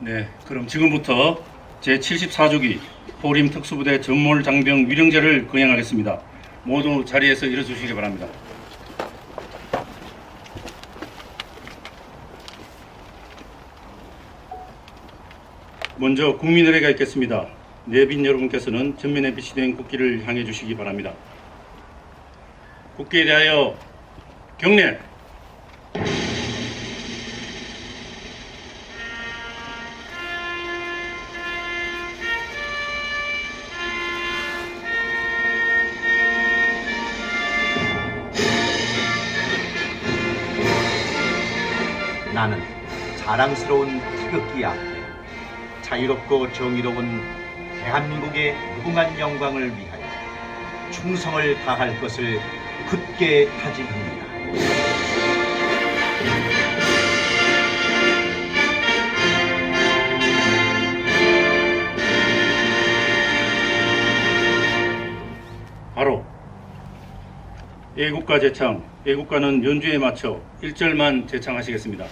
네, 그럼 지금부터 제74주기 호림 특수부대 전몰 장병 위령제를 거행하겠습니다. 모두 자리에서 일어주시기 바랍니다. 먼저 국민의례가 있겠습니다. 내빈 여러분께서는 전면에 비치된 국기를 향해 주시기 바랍니다. 국기에 대하여 경례! 나는 자랑스러운 태극기 앞에 자유롭고 정의로운 대한민국의 무궁한 영광을 위하여 충성을 다할 것을 굳게 다짐합니다. 바로 애국가 제창, 애국가는 연주에 맞춰 1절만 제창하시겠습니다.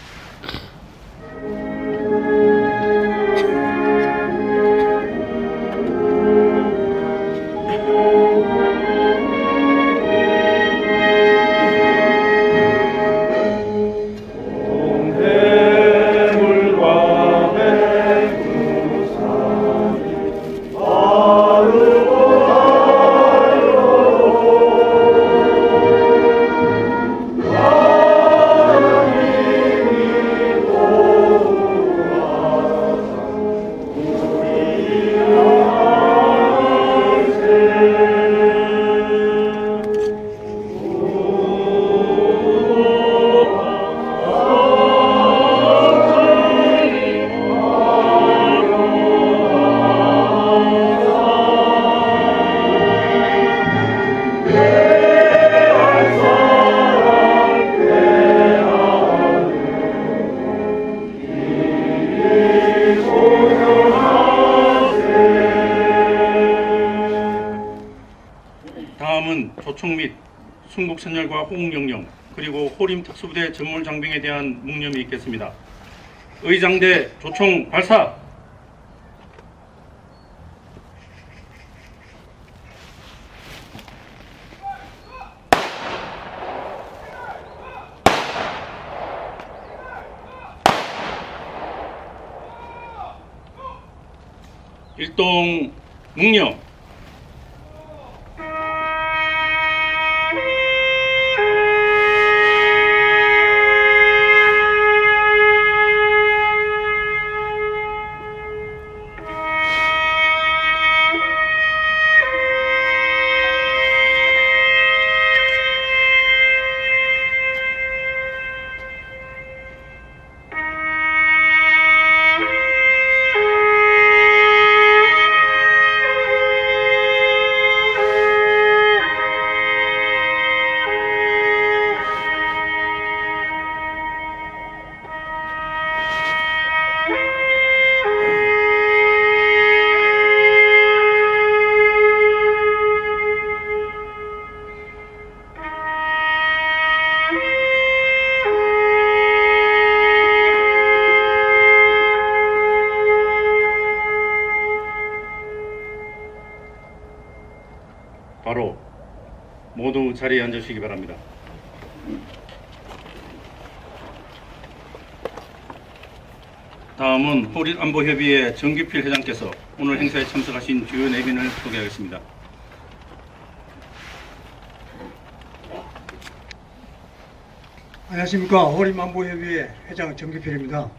다음은 조총 및 순국선열과 호응명령 그리고 호림 특수부대 전몰 장병에 대한 묵념이 있겠습니다. 의장대 조총 발사! 일동 묵념! 바로 모두 자리에 앉으시기 바랍니다. 다음은 호림안보협의회 정규필 회장께서 오늘 행사에 참석하신 주요 내빈을 소개하겠습니다. 안녕하십니까. 호림안보협의회 회장 정기필입니다.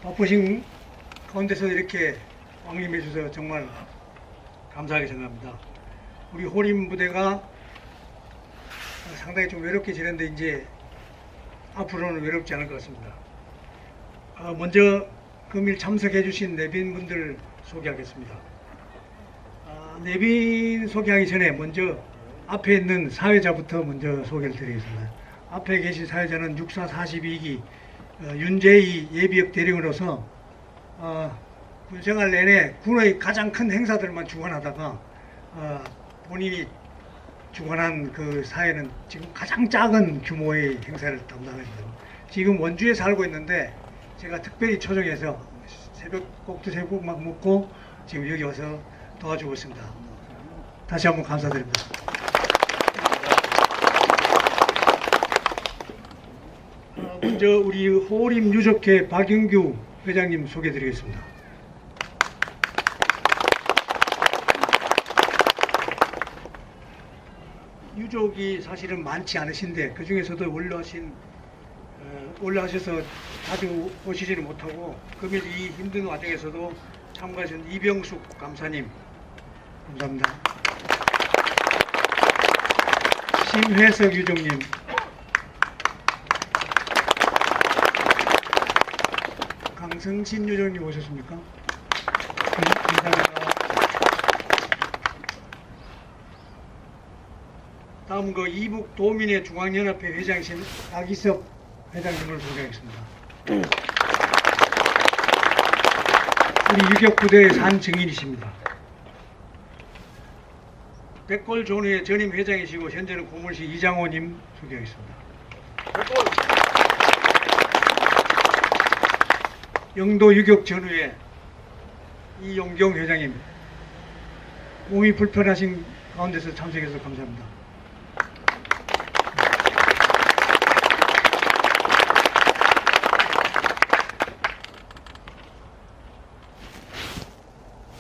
바쁘신 가운데서 이렇게 왕림해 주셔서 정말 감사하게 생각합니다. 우리 호림 부대가 상당히 좀 외롭게 지냈는데 이제 앞으로는 외롭지 않을 것 같습니다. 먼저 금일 참석해 주신 내빈분들 소개하겠습니다. 내빈 소개하기 전에 먼저 앞에 있는 사회자부터 먼저 소개를 드리겠습니다. 앞에 계신 사회자는 육사 42기 윤재희 예비역 대령으로서 군생활 내내 군의 가장 큰 행사들만 주관하다가 본인이 주관한 그 사회는 지금 가장 작은 규모의 행사를 담당합니다. 지금 원주에 살고 있는데 제가 특별히 초청해서 새벽국도 새벽 막 먹고 지금 여기 와서 도와주고 있습니다. 다시 한번 감사드립니다. 먼저 우리 호림 유족회 박영규 회장님 소개드리겠습니다. 유족이 사실은 많지 않으신데 그 중에서도 올라오셔서 자주 오시지는 못하고 금일 이 힘든 와중에서도 참가하신 이병숙 감사님 감사합니다. 심회석 유족님, 강성신 유족님 오셨습니까? 감사합니다. 다음은 그 이북 도민의 중앙연합회 회장이신 박이섭 회장님을 소개하겠습니다. 우리 유격부대의 산 증인이십니다. 백골존의 전임 회장이시고 현재는 고문시 이장호님 소개하겠습니다. 영도 유격 전후의 이용경 회장님, 몸이 불편하신 가운데서 참석해서 감사합니다.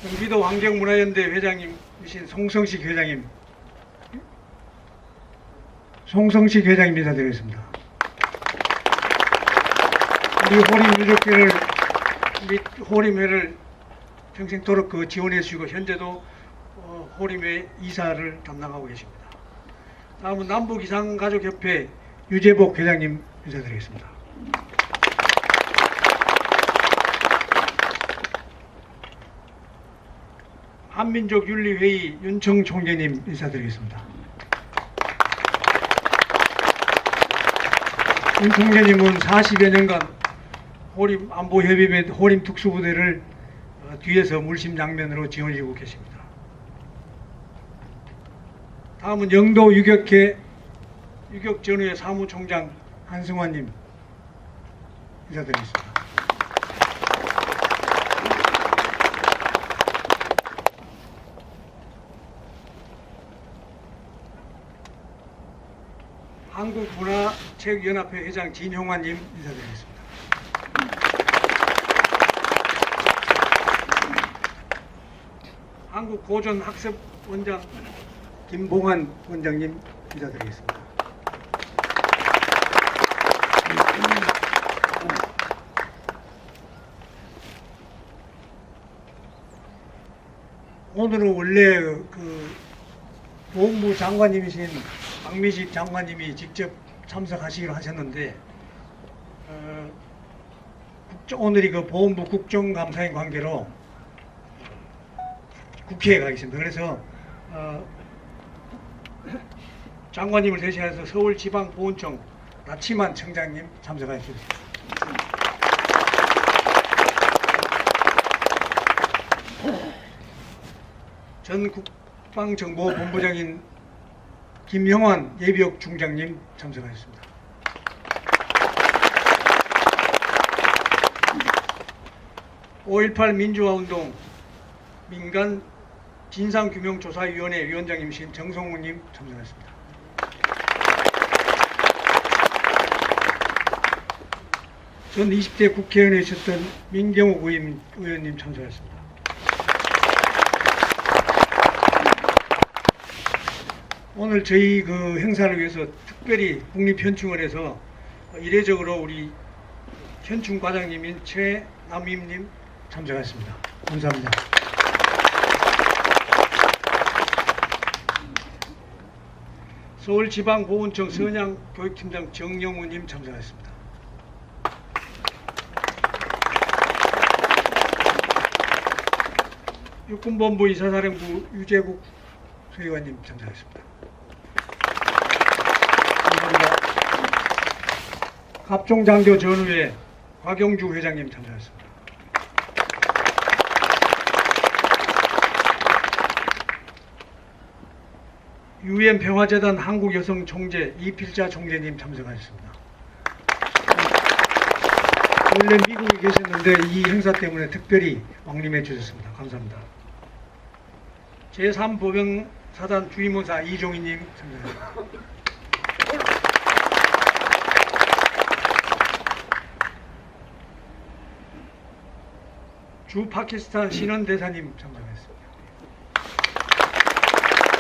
경기도 환경문화연대 회장님이신 송성식 회장님, 송성식 회장님 인사드리겠습니다. 우리 호림 유족회를 및 호림회를 평생토록 지원해 주시고 현재도 호림회 이사를 담당하고 계십니다. 다음은 남북이상가족협회 유재복 회장님 인사드리겠습니다. 한민족윤리회의 윤청 총재님 인사드리겠습니다. 윤 총재님은 40여 년간 호림안보협의 및 호림특수부대를 뒤에서 물심양면으로 지원해주고 계십니다. 다음은 영도 유격회 유격전후의 사무총장 한승환님 인사드리겠습니다. 한국문화체육연합회 회장 진형환님 인사드리겠습니다. 한국고전학습원장 김봉환 원장님 인사드리겠습니다. 오늘은 원래 보훈부 장관님이신 박미식 장관님이 직접 참석하시기로 하셨는데 오늘이 보훈부 국정감사인 관계로 국회에 가 계십니다. 그래서 장관님을 대신해서 서울지방보훈청 나치만 청장님 참석하셨습니다. 전 국방정보본부장인 김형환 예비역 중장님 참석하셨습니다. (5.18) 민주화운동 민간 진상규명조사위원회 위원장님이신 정성훈님 참석하셨습니다. 전 20대 국회의원이셨던 민경욱 의원님 참석하셨습니다. 오늘 저희 그 행사를 위해서 특별히 국립현충원에서 이례적으로 우리 현충 과장님인 최남임님 참석하셨습니다. 감사합니다. 서울지방보훈청 선양교육팀장 정영우님 참석하셨습니다. 육군본부 이사사령부 유재국 수의관님 참석하셨습니다. 감사합니다. 갑종장교 전후회 곽영주 회장님 참석하셨습니다. UN 평화재단 한국여성 총재 이필자 총재님 참석하셨습니다. 원래 미국에 계셨는데 이 행사 때문에 특별히 왕림해 주셨습니다. 감사합니다. 제3보병사단 주임원사 이종희님 참석하셨습니다. 주 파키스탄 신원대사님 참석하셨습니다.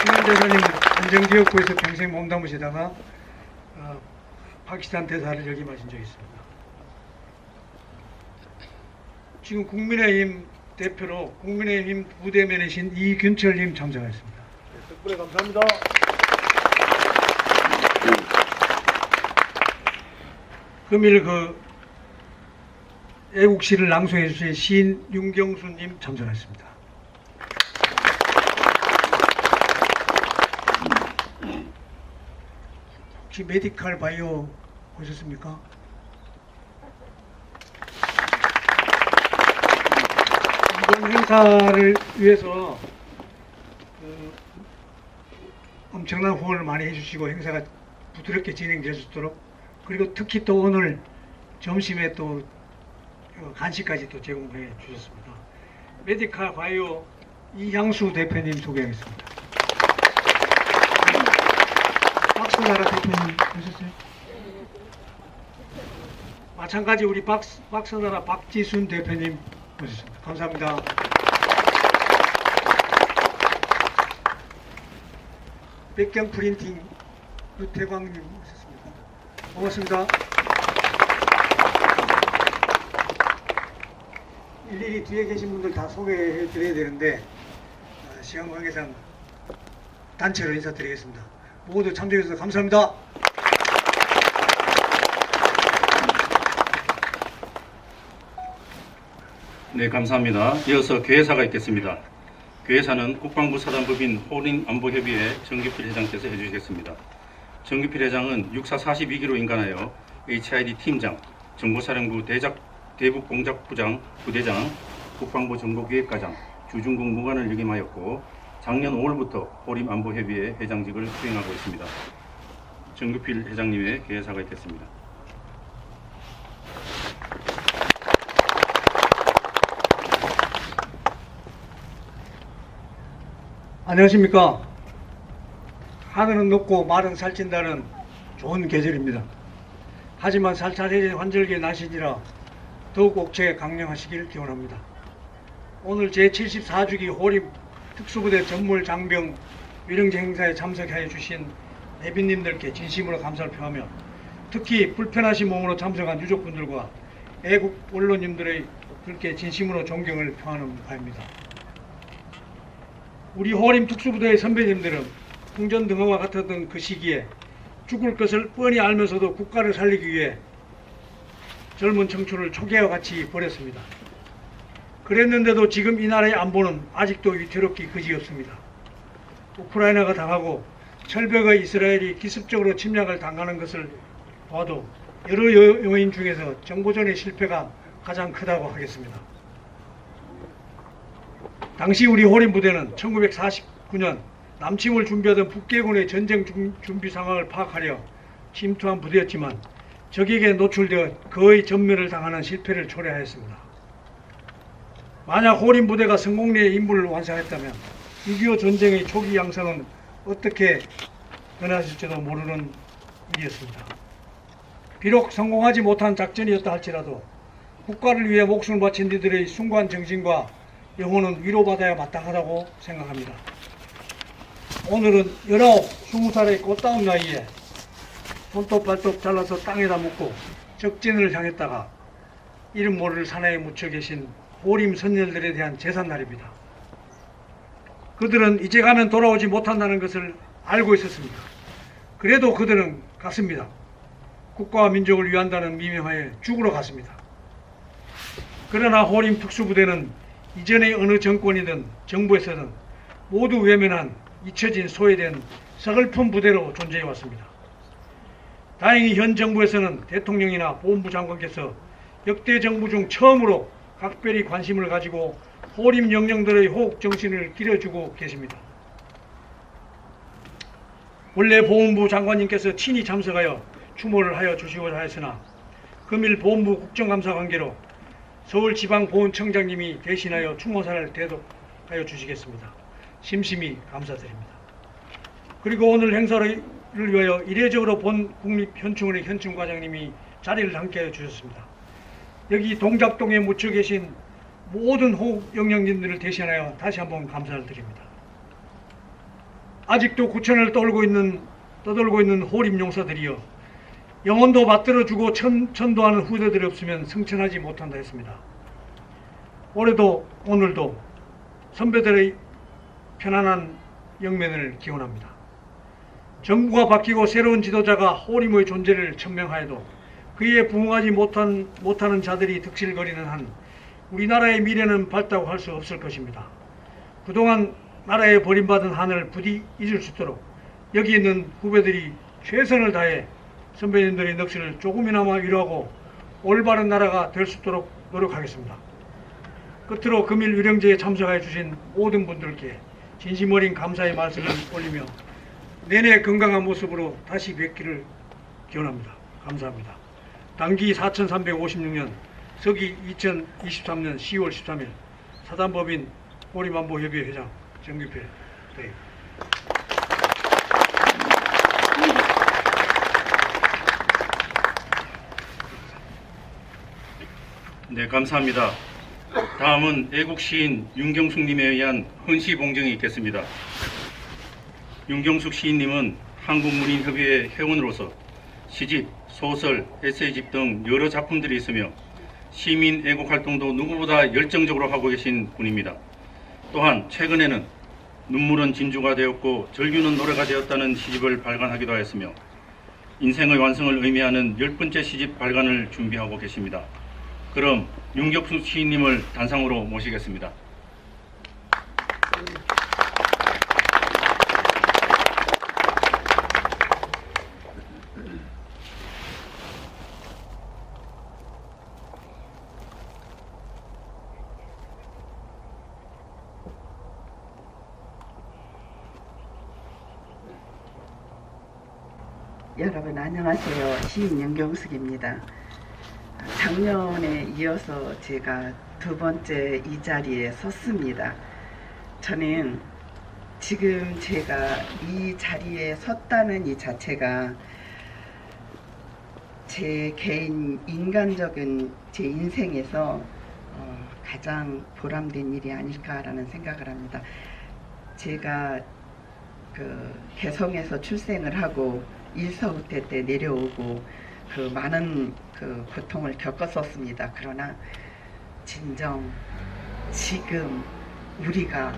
신원대사님은 안정지역구에서 평생 몸담으시다가 파키스탄 대사를 역임하신 적이 있습니다. 지금 국민의힘 대표로 국민의힘 부대면이신 이균철님 참석하셨습니다. 덕분에 감사합니다. 금일 애국시를 낭송해 주신 시인 윤경수님 참석하셨습니다. 혹시 메디칼 바이오 보셨습니까? 이번 행사를 위해서 엄청난 후원을 많이 해주시고 행사가 부드럽게 진행될 수 있도록, 그리고 특히 또 오늘 점심에 또 간식까지 또 제공해 주셨습니다. 메디칼 바이오 이향수 대표님 소개하겠습니다. 박스나라 대표님 보셨어요? 마찬가지 우리 박스나라 박지순 대표님 보셨습니다. 감사합니다. 백경 프린팅 유태광님 오셨습니다. 고맙습니다. 일일이 뒤에 계신 분들 다 소개해 드려야 되는데 시간 관계상 단체로 인사드리겠습니다. 모두 참석해 주셔서 감사합니다. 네, 감사합니다. 이어서 교회사가 있겠습니다. 교회사는 국방부 사단법인 호림안보협의회 정규필 회장께서 해주시겠습니다. 정규필 회장은 육사 42기로 인간하여 HID 팀장, 정보사령부 대북공작부장 부대장, 국방부 정보기획과장, 주중국 무관을 역임하였고 작년 5월부터 호림안보협의회 회장직을 수행하고 있습니다. 정규필 회장님의 교회사가 있겠습니다. 안녕하십니까. 하늘은 높고 말은 살찐다는 좋은 계절입니다. 하지만 살살해진 환절기의 날씨니라 더욱 옥체 강령하시길 기원합니다. 오늘 제74주기 호림 특수부대 전몰 장병 위령제 행사에 참석하여 주신 내빈님들께 진심으로 감사를 표하며 특히 불편하신 몸으로 참석한 유족분들과 애국 언론님들께 진심으로 존경을 표하는 바입니다. 우리 호림 특수부대의 선배님들은 풍전등화와 같았던 그 시기에 죽을 것을 뻔히 알면서도 국가를 살리기 위해 젊은 청춘을 초계와 같이 버렸습니다. 그랬는데도 지금 이 나라의 안보는 아직도 위태롭기 그지없습니다. 우크라이나가 당하고 철벽의 이스라엘이 기습적으로 침략을 당하는 것을 봐도 여러 요인 중에서 정보전의 실패가 가장 크다고 하겠습니다. 당시 우리 호림 부대는 1949년 남침을 준비하던 북계군의 전쟁 준비 상황을 파악하려 침투한 부대였지만 적에게 노출되어 거의 전멸을 당하는 실패를 초래하였습니다. 만약 호림 부대가 성공리의 임무를 완성했다면 6.25 전쟁의 초기 양상은 어떻게 변했을지도 모르는 일이었습니다. 비록 성공하지 못한 작전이었다 할지라도 국가를 위해 목숨을 바친 이들의 숭고한 정신과 영혼은 위로받아야 마땅하다고 생각합니다. 오늘은 19, 20살의 꽃다운 나이에 손톱 발톱 잘라서 땅에다 묻고 적진을 향했다가 이름 모를 산에 묻혀 계신 호림 선열들에 대한 제삿날입니다. 그들은 이제 가면 돌아오지 못한다는 것을 알고 있었습니다. 그래도 그들은 갔습니다. 국가와 민족을 위한다는 미명하에 죽으러 갔습니다. 그러나 호림 특수부대는 이전의 어느 정권이든 정부에서든 모두 외면한 잊혀진 소외된 서글픈 부대로 존재해 왔습니다. 다행히 현 정부에서는 대통령이나 보훈부 장관께서 역대 정부 중 처음으로 각별히 관심을 가지고 호림 영령들의 호국 정신을 길어주고 계십니다. 원래 보훈부 장관님께서 친히 참석하여 추모를 하여 주시고자 했으나 금일 보훈부 국정감사 관계로 서울지방보훈청장님이 대신하여 추모사를 대독하여 주시겠습니다. 심심히 감사드립니다. 그리고 오늘 행사를 위하여 이례적으로 본 국립현충원의 현충과장님이 자리를 함께해 주셨습니다. 여기 동작동에 묻혀 계신 모든 호국 영령님들을 대신하여 다시 한번 감사를 드립니다. 아직도 구천을 떠돌고 있는 호림 용사들이여 영혼도 받들어주고 천도하는 후대들이 없으면 승천하지 못한다 했습니다. 올해도 오늘도 선배들의 편안한 영면을 기원합니다. 정부가 바뀌고 새로운 지도자가 호림의 존재를 천명하여도 그에 부응하지 못하는 자들이 득실거리는 한 우리나라의 미래는 밝다고 할 수 없을 것입니다. 그동안 나라에 버림받은 한을 부디 잊을 수 있도록 여기 있는 후배들이 최선을 다해 선배님들의 넋을 조금이나마 위로하고 올바른 나라가 될 수 있도록 노력하겠습니다. 끝으로 금일 위령제에 참석해 주신 모든 분들께 진심 어린 감사의 말씀을 올리며 내내 건강한 모습으로 다시 뵙기를 기원합니다. 감사합니다. 당기 4356년 서기 2023년 10월 13일 사단법인 호림안보협의회 회장 정규필 대입. 네, 감사합니다. 다음은 애국시인 윤경숙님에 의한 헌시봉정이 있겠습니다. 윤경숙 시인님은 한국문인협의회 회원으로서 시집, 소설, 에세이집 등 여러 작품들이 있으며 시민 애국활동도 누구보다 열정적으로 하고 계신 분입니다. 또한 최근에는 눈물은 진주가 되었고 절규는 노래가 되었다는 시집을 발간하기도 하였으며 인생의 완성을 의미하는 10번째 시집 발간을 준비하고 계십니다. 그럼 윤경숙 시인님을 단상으로 모시겠습니다. 여러분 안녕하세요. 시인 윤경숙입니다. 작년에 이어서 제가 두 번째 이 자리에 섰습니다. 저는 지금 제가 이 자리에 섰다는 이 자체가 제 개인 인간적인 제 인생에서 가장 보람된 일이 아닐까라는 생각을 합니다. 제가 개성에서 출생을 하고 일서후퇴 때 내려오고 많은 고통을 겪었었습니다. 그러나 진정 지금 우리가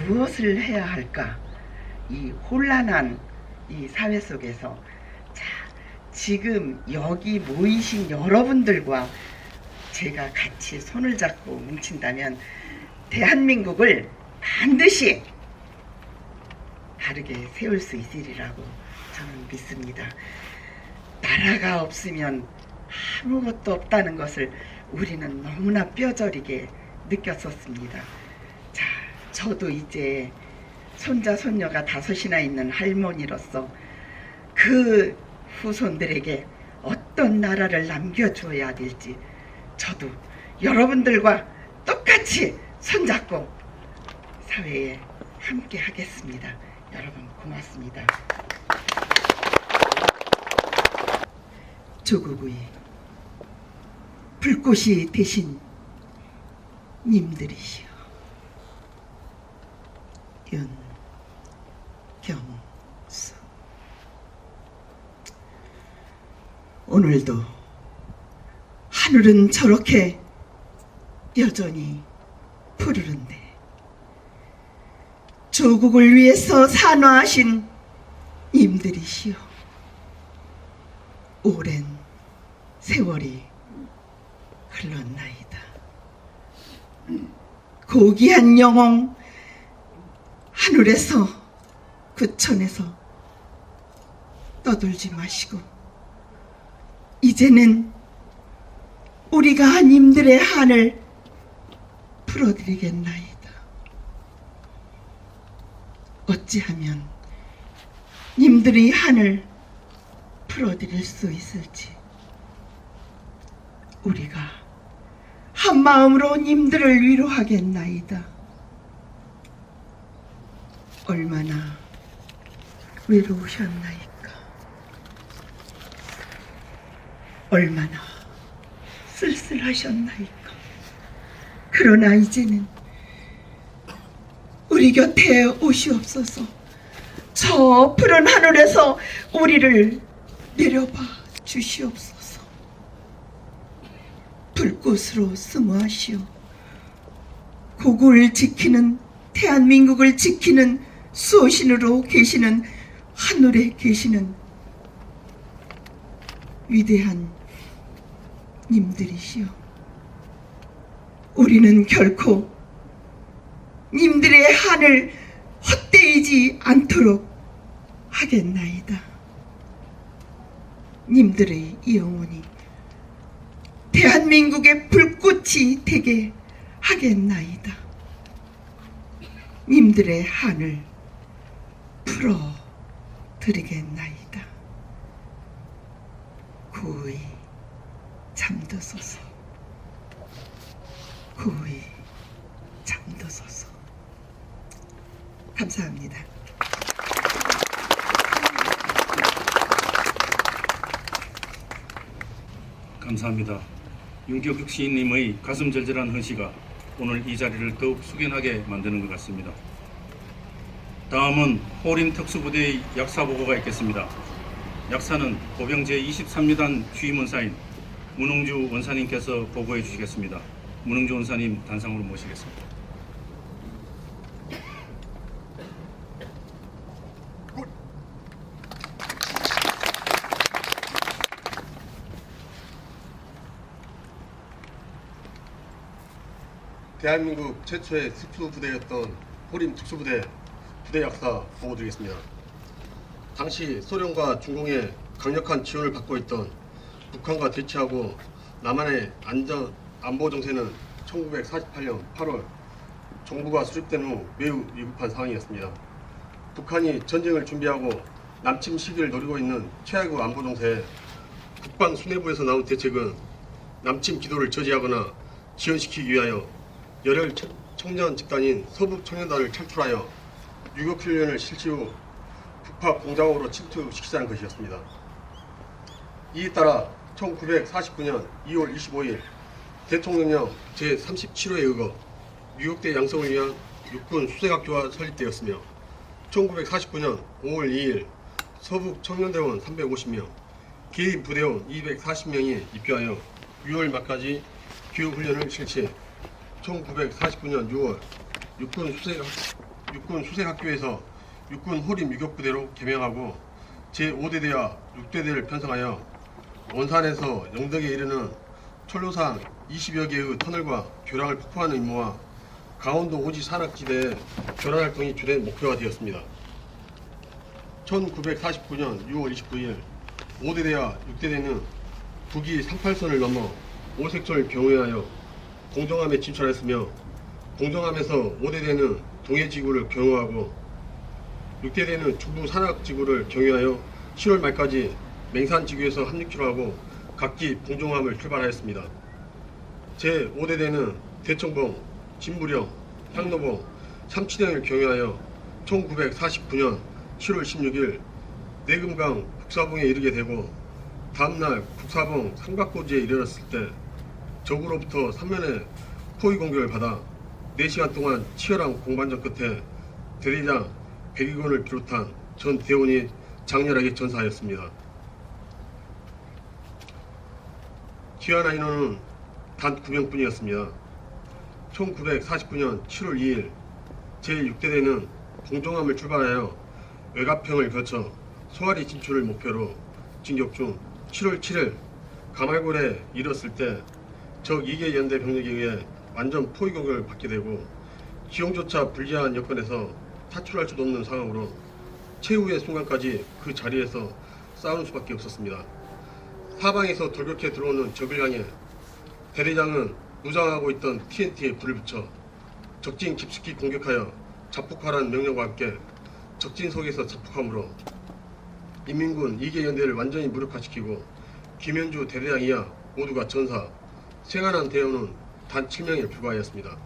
무엇을 해야 할까? 이 혼란한 이 사회 속에서 지금 여기 모이신 여러분들과 제가 같이 손을 잡고 뭉친다면 대한민국을 반드시 바르게 세울 수 있으리라고 저는 믿습니다. 나라가 없으면 아무것도 없다는 것을 우리는 너무나 뼈저리게 느꼈었습니다. 자, 저도 이제 손자 손녀가 5이나 있는 할머니로서 그 후손들에게 어떤 나라를 남겨주어야 될지 저도 여러분들과 똑같이 손잡고 사회에 함께 하겠습니다. 여러분 고맙습니다. 조국의 불꽃이 되신 님들이시여, 박경수. 오늘도 하늘은 저렇게 여전히 푸르른데 조국을 위해서 산화하신 님들이시여, 오랜 세월이 흘렀나이다. 고귀한 영웅 하늘에서 구천에서 떠돌지 마시고 이제는 우리가 님들의 한을 풀어드리겠나이다. 어찌하면 님들의 한을 풀어드릴 수 있을지 우리가 한 마음으로 님들을 위로하겠나이다. 얼마나 외로우셨나이까. 얼마나 쓸쓸하셨나이까. 그러나 이제는 우리 곁에 오시옵소서. 저 푸른 하늘에서 우리를 내려봐 주시옵소서. 불꽃으로 승화하시오. 고국을 지키는, 대한민국을 지키는 수호신으로 계시는, 하늘에 계시는 위대한 님들이시오. 우리는 결코 님들의 한을 헛되이지 않도록 하겠나이다. 님들의 이 영혼이 대한민국의 불꽃이 되게 하겠나이다. 님들의 한을 풀어 드리겠나이다. 고이 잠드소서. 고이 잠드소서. 감사합니다. 감사합니다. 윤경숙 시인님의 가슴 절절한 헌시가 오늘 이 자리를 더욱 숙연하게 만드는 것 같습니다. 다음은 호림 특수부대의 약사 보고가 있겠습니다. 약사는 보병 제23여단 주임원사인 문홍주 원사님께서 보고해 주시겠습니다. 문홍주 원사님 단상으로 모시겠습니다. 대한민국 최초의 특수부대였던 호림 특수부대 부대 약사 보고드리겠습니다. 당시 소련과 중공의 강력한 지원을 받고 있던 북한과 대치하고 남한의 안보 정세는 1948년 8월 정부가 수립된 후 매우 위급한 상황이었습니다. 북한이 전쟁을 준비하고 남침 시기를 노리고 있는 최악의 안보 정세에 국방 수뇌부에서 나온 대책은 남침 기도를 저지하거나 지연시키기 위하여 열혈 청년 집단인 서북 청년단을 창출하여 유격훈련을 실시 후 북파 공작으로 침투시키자는 것이었습니다. 이에 따라 1949년 2월 25일 대통령령 제37호에 의거 유격대 양성을 위한 육군 수색학교가 설립되었으며 1949년 5월 2일 서북 청년대원 350명, 개인 부대원 240명이 입교하여 6월 말까지 교육훈련을 실시. 1949년 6월 육군 수색학교에서 육군 호림 유격부대로 개명하고 제5대대와 6대대를 편성하여 원산에서 영덕에 이르는 철로상 20여 개의 터널과 교량을 폭포하는 임무와 강원도 오지 산악지대의 교란활동이 주된 목표가 되었습니다. 1949년 6월 29일 5대대와 6대대는 북위 38선을 넘어 오색천을 경유하여 공정함에 진출했으며 공정함에서 5대대는 동해지구를 경유하고 6대대는 중부 산악지구를 경유하여 7월 말까지 맹산지구에서 합류키로 하고 각기 공정함을 출발하였습니다. 제5대대는 대청봉, 진부령, 향로봉, 삼치령을 경유하여 1949년 7월 16일 내금강 북사봉에 이르게 되고 다음날 북사봉 삼각고지에 이르렀을 때 적으로부터 3면의 포위 공격을 받아 4시간 동안 치열한 공방전 끝에 대대장 백의건을 비롯한 전 대원이 장렬하게 전사하였습니다. 귀환한 인원은 단 9명뿐이었습니다. 1949년 7월 2일 제6대대는 공정함을 출발하여 외가평을 거쳐 소아리 진출을 목표로 진격 중 7월 7일 가말골에 이르렀을 때 적 2개 연대 병력에 의해 완전 포위격을 받게 되고 기용조차 불리한 여건에서 탈출할 수도 없는 상황으로 최후의 순간까지 그 자리에서 싸우는 수밖에 없었습니다. 사방에서 돌격해 들어오는 적을 향해 대대장은 무장하고 있던 TNT에 불을 붙여 적진 깊숙이 공격하여 자폭하라는 명령과 함께 적진 속에서 자폭함으로 인민군 2개 연대를 완전히 무력화시키고 김현주 대대장 이하 모두가 전사, 생還한 대원은 단 7명에 불과하였습니다.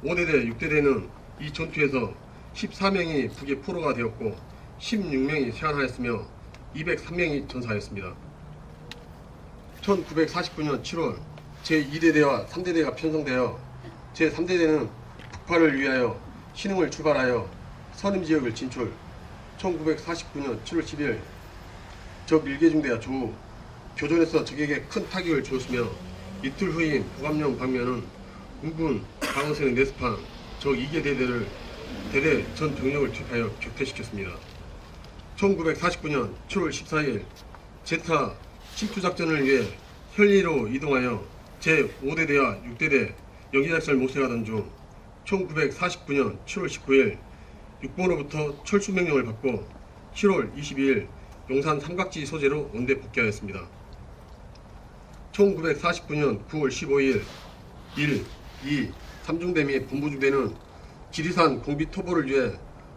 5대대, 6대대는 이 전투에서 14명이 북의 포로가 되었고 16명이 생還하였으며 203명이 전사하였습니다. 1949년 7월 제2대대와 3대대가 편성되어 제3대대는 북파를 위하여 신흥을 출발하여 선임지역을 진출. 1949년 7월 10일 적 1개 중대와 조우 교전에서 적에게 큰 타격을 주었으며 이틀 후인 보감령 방면은 우군 방어선의 내습한 적 2개 대대 전 병력을 투입하여 격퇴시켰습니다. 1949년 7월 14일 제타 침투작전을 위해 현리로 이동하여 제5대대와 6대대 연기작전을 모색하던 중 1949년 7월 19일 6번으로부터 철수 명령을 받고 7월 22일 용산 삼각지 소재로 원대 복귀하였습니다. 1949년 9월 15일 1, 2, 3중대 및 본부중대는 지리산 공비 토벌을 위해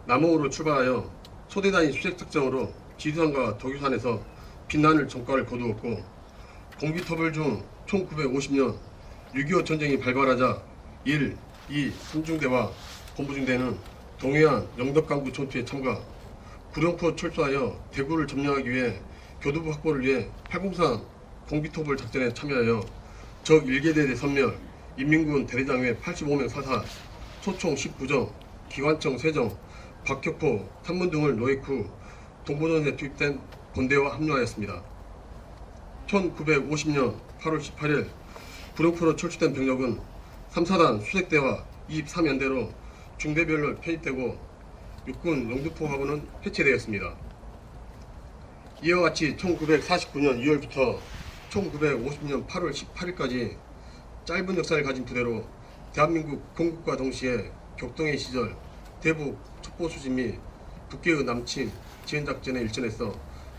남원으로 출발하여 소대단위 수색작전으로 지리산과 덕유산에서 빛나는 성과를 거두었고 공비 토벌 중 1950년 6.25 전쟁이 발발하자 1, 2, 3중대와 본부중대는 동해안 영덕강구 전투에 참가, 구룡포 철수하여 대구를 점령하기 위해 교두부 확보를 위해 803 공비토벌 작전에 참여하여 적 1개대대 선멸, 인민군 대대장 외 85명 사살, 소총 19정, 기관총 3정, 박격포, 탄문 등을 노획 후 동부전에 투입된 본대와 합류하였습니다. 1950년 8월 18일 구룡포로 철수된 병력은 3사단 수색대와 23연대로 중대별로 편입되고 육군 영등포하고는 해체되었습니다. 이와 같이 1949년 2월부터 1950년 8월 18일까지 짧은 역사를 가진 부대로 대한민국 건국과 동시에 격동의 시절 대북 첩보수집 및 북괴의 남침 지원작전에 일전해서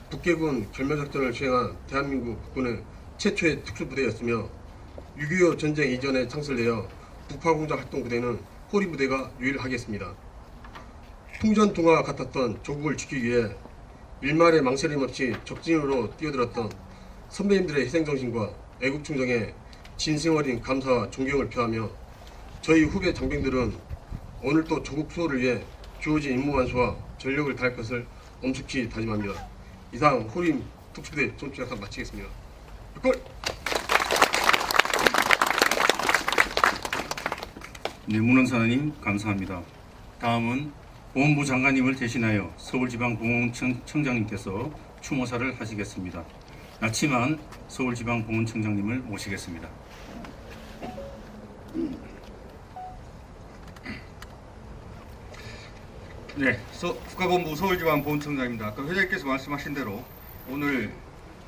북괴군 결멸작전을 수행한 대한민국 국군의 최초의 특수부대였으며 6.25 전쟁 이전에 창설되어 북파공작 활동부대는 호리부대가 유일하겠습니다. 풍전등화와 같았던 조국을 지키기 위해 일말의 망설임 없이 적진으로 뛰어들었던 선배님들의 희생정신과 애국충정에 진심 어린 감사와 존경을 표하며 저희 후배 장병들은 오늘 또 조국 수호를 위해 주어진 임무 완수와 전력을 다할 것을 엄숙히 다짐합니다. 이상 호림 특수부대 전투작전 마치겠습니다. 끝! 네, 문원사님 감사합니다. 다음은 보훈부 장관님을 대신하여 서울지방보훈청장님께서 추모사를 하시겠습니다. 나치만 서울지방보훈청장님을 모시겠습니다. 네, 국가보훈부 서울지방보훈청장입니다. 아까 회장님께서 말씀하신 대로 오늘